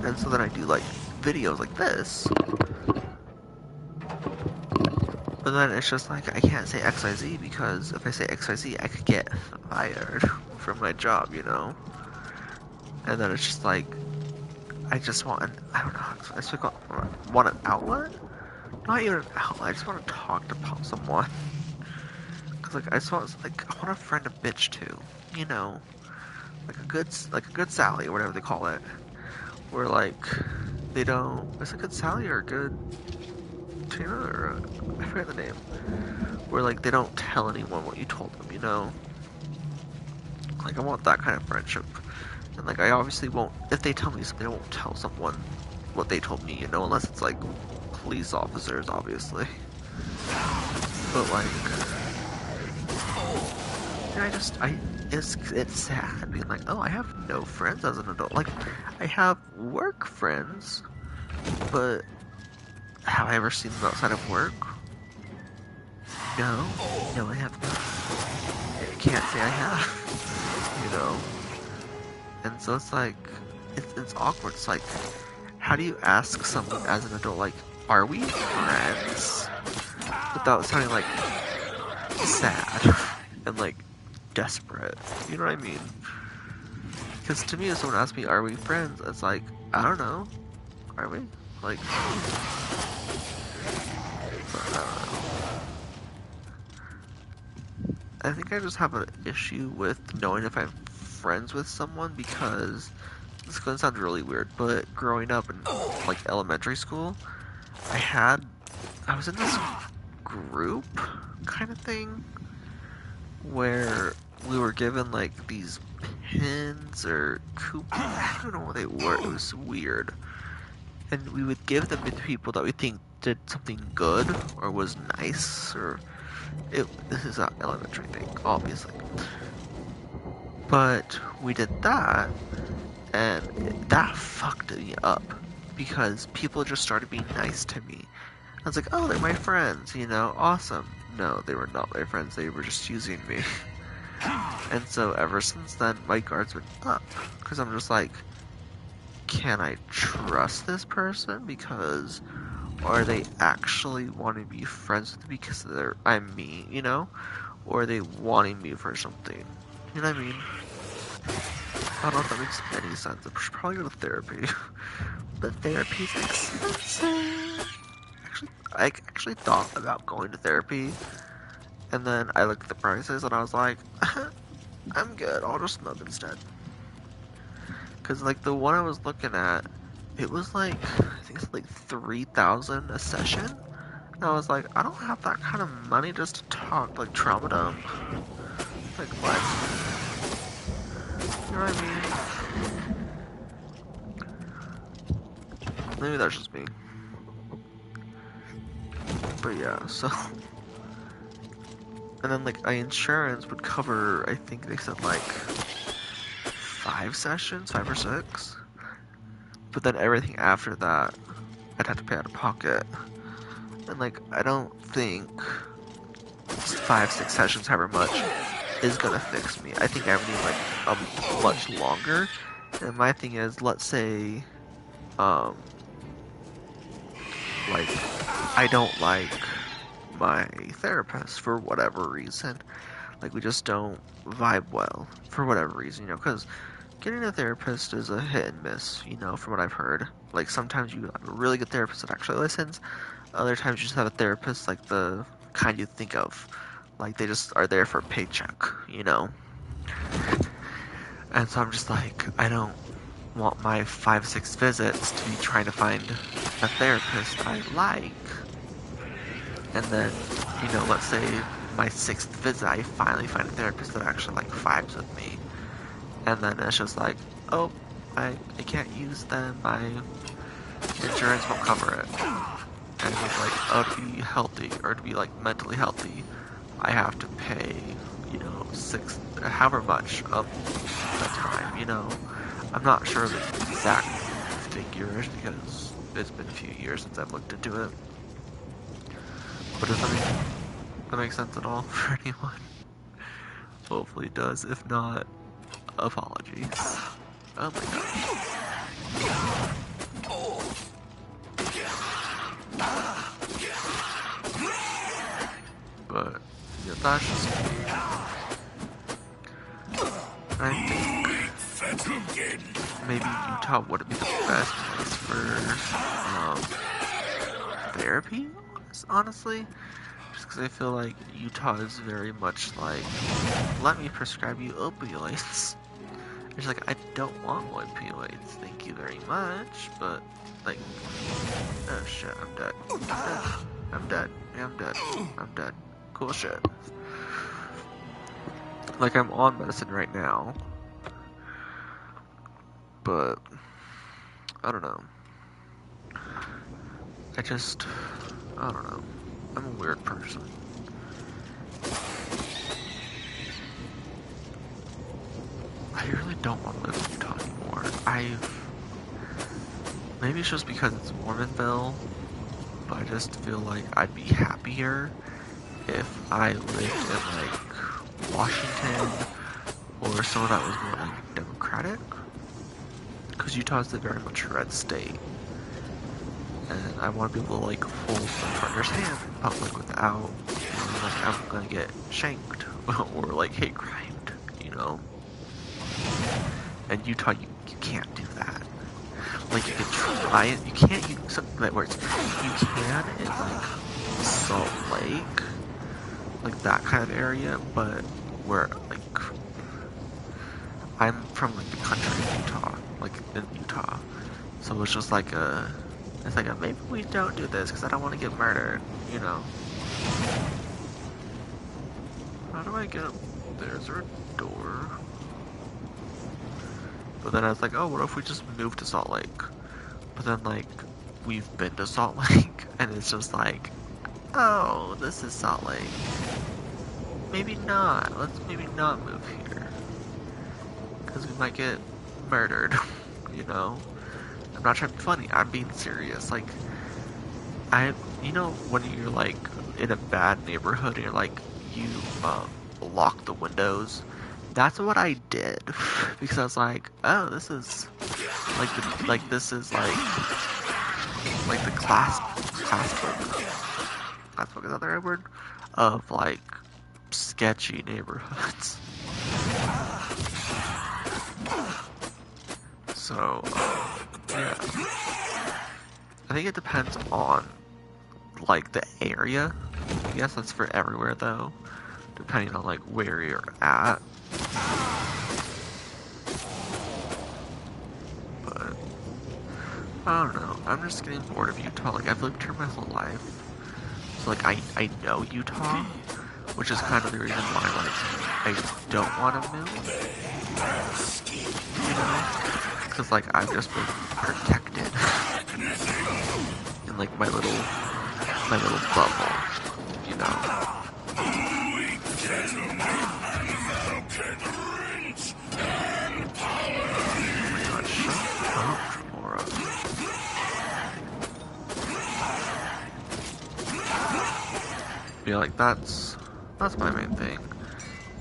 And so then I do like videos like this, but then it's just like I can't say XYZ because if I say XYZ, I could get fired from my job, you know. And then it's just like I just want I don't know. I just want an outlet. Not even an outlet. I just want to talk to someone. Cause like I just want I want a friend to bitch to, you know, like a good Sally or whatever they call it. Where like they don't. Is it good Sally or good Tina or I forget the name. Where like they don't tell anyone what you told them, you know. Like I want that kind of friendship. And like I obviously won't. If they tell me something, I won't tell someone what they told me, you know, unless it's like police officers, obviously. But like, it's sad being like, oh, I have no friends as an adult. Like, I have work friends, but have I ever seen them outside of work? No, I have not. I can't say I have, you know. And so it's like, it's awkward. It's like, how do you ask someone as an adult, like, are we friends? Without sounding like sad and like desperate. You know what I mean? Because to me, if someone asks me, are we friends? It's like, I don't know. Are we? Like, I don't know. I think I just have an issue with knowing if I'm friends with someone because this is gonna sound really weird, but growing up in like elementary school, I was in this group kind of thing where we were given like these pins or coupons. I don't know what they were. It was weird. And we would give them to people that we think did something good or was nice or this is an elementary thing, obviously. But we did that, and that fucked me up because people just started being nice to me. I was like, oh, they're my friends, you know, awesome. No, they were not my friends, they were just using me. And so ever since then, my guard's been up. Because I'm just like, can I trust this person? Because are they actually wanting to be friends with me because I'm me, you know? Or are they wanting me for something? You know what I mean? I don't know if that makes any sense. I should probably go to therapy. But therapy's expensive. Actually, I actually thought about going to therapy, and then I looked at the prices and I was like, I'm good, I'll just smoke instead. Cause like the one I was looking at, it was like, I think it's like 3,000 a session. And I was like, I don't have that kind of money just to talk, like trauma dump. Like what? You know what I mean? Maybe that's just me. But yeah, so. And then like my insurance would cover, I think they said like 5 sessions, 5 or 6. But then everything after that, I'd have to pay out of pocket. And like, I don't think 5, 6 sessions, however much, is gonna fix me. I think I would need like a much longer. And my thing is, let's say, like, I don't like my therapist for whatever reason. Like, we just don't vibe well for whatever reason, you know, because getting a therapist is a hit and miss, you know, from what I've heard. Like, sometimes you have a really good therapist that actually listens. Other times you just have a therapist like the kind you think of. Like, they just are there for a paycheck, you know? And so I'm just like, I don't want my 5, 6 visits to be trying to find a therapist I like. And then, you know, let's say my 6th visit, I finally find a therapist that actually, like, vibes with me. And then it's just like, oh, I can't use them, my insurance won't cover it. And it's like, oh, to be healthy, or to be, like, mentally healthy, I have to pay, you know, 6, however much of the time, you know. I'm not sure the exact figures, because it's been a few years since I've looked into it. But does that make sense at all for anyone? Hopefully it does. If not, apologies. Oh my god. But yeah, that's just me. I think maybe Utah would be the best place for therapy, honestly. Just because I feel like Utah is very much like, let me prescribe you opioids. It's like, I don't want opioids, thank you very much, but, like, oh shit, I'm dead. I'm dead. Yeah, I'm dead. I'm dead. Cool shit. Like, I'm on medicine right now, but, I don't know. I don't know. I'm a weird person. I really don't want to live in Utah anymore. Maybe it's just because it's Mormonville, but I just feel like I'd be happier if I lived in, like, Washington, or somewhere that was more, like, democratic. Because Utah's a very much red state. And I want to be able to, like, hold my partner's hand in public without, you know, like, I'm gonna get shanked, or, like, hate crimed, you know? And Utah, you can't do that. Like, you can try it, you can't use something that works. You can in, like, Salt Lake, like, that kind of area, but where, like, I'm from, like, the country of Utah, like, in Utah. So it's just like it's like maybe we don't do this, because I don't want to get murdered, you know? How do I get up? There's a door. But then I was like, oh, what if we just move to Salt Lake? But then, like, we've been to Salt Lake, and it's just like, oh, this is Salt Lake. Maybe not. Let's maybe not move here. Because we might get murdered, you know? I'm not trying to be funny. I'm being serious. Like, you know, when you're, like, in a bad neighborhood, and you're like, you, lock the windows. That's what I did, because I was like, oh, this is, this is, like the class book, is that the right word? Of, like, sketchy neighborhoods. So, yeah. I think it depends on like the area. I guess that's for everywhere though, depending on like where you're at. But I don't know. I'm just getting bored of Utah. Like I've lived here my whole life, so like I know Utah, which is kind of the reason why like I don't want to move. You know, because like I've just been protected in like my little bubble. You know. Yeah, like that's my main thing.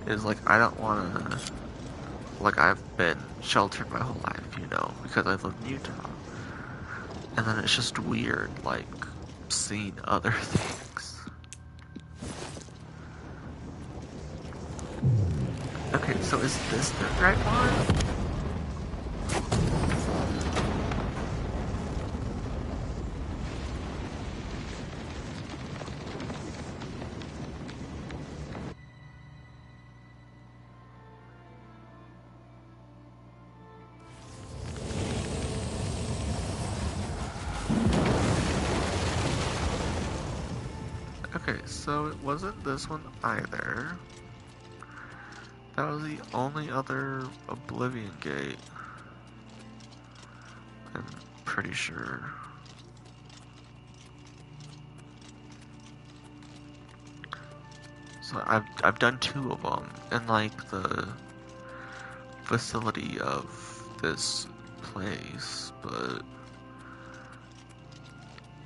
Is like I don't wanna, like I've been sheltered my whole life, you know, because I've lived in Utah. And then it's just weird, like, seeing other things. Okay, so is this the right one? Okay, so it wasn't this one either. That was the only other Oblivion gate. I'm pretty sure. So I've done 2 of them in like the facility of this place, but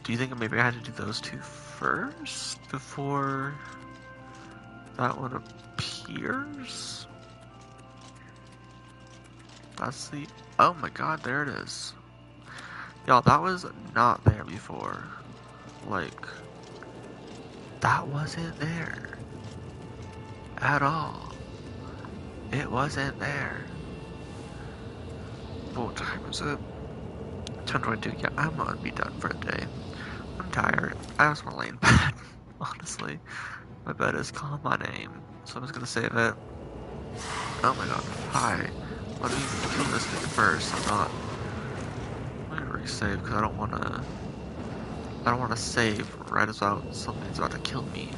do you think maybe I had to do those 2 first before that one appears? That's the... Oh my god, there it is. Y'all, that was not there before. Like, that wasn't there. At all. It wasn't there. What time is it? 10:22. Yeah, I'm gonna be done for the day. I'm tired. I just want to lay in bed. Honestly. My bed is calling my name. So I'm just gonna save it. Oh my god. Hi. Let me kill this thing first. I'm gonna resave because I don't wanna save right as something's about to kill me.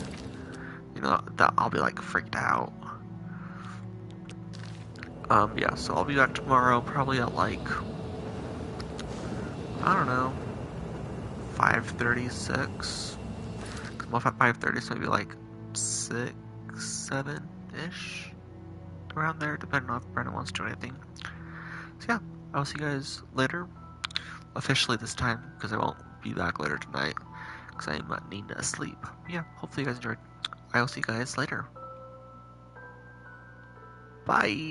You know, that I'll be like freaked out. Yeah, so I'll be back tomorrow, probably at like, I don't know, 5:36. Cause I'm off at 5:30, so maybe like 6, 7-ish, around there, depending on if Brandon wants to do anything. So yeah, I'll see you guys later, officially this time, because I won't be back later tonight, because I'm needing to sleep. But yeah, hopefully you guys enjoyed. I'll see you guys later. Bye!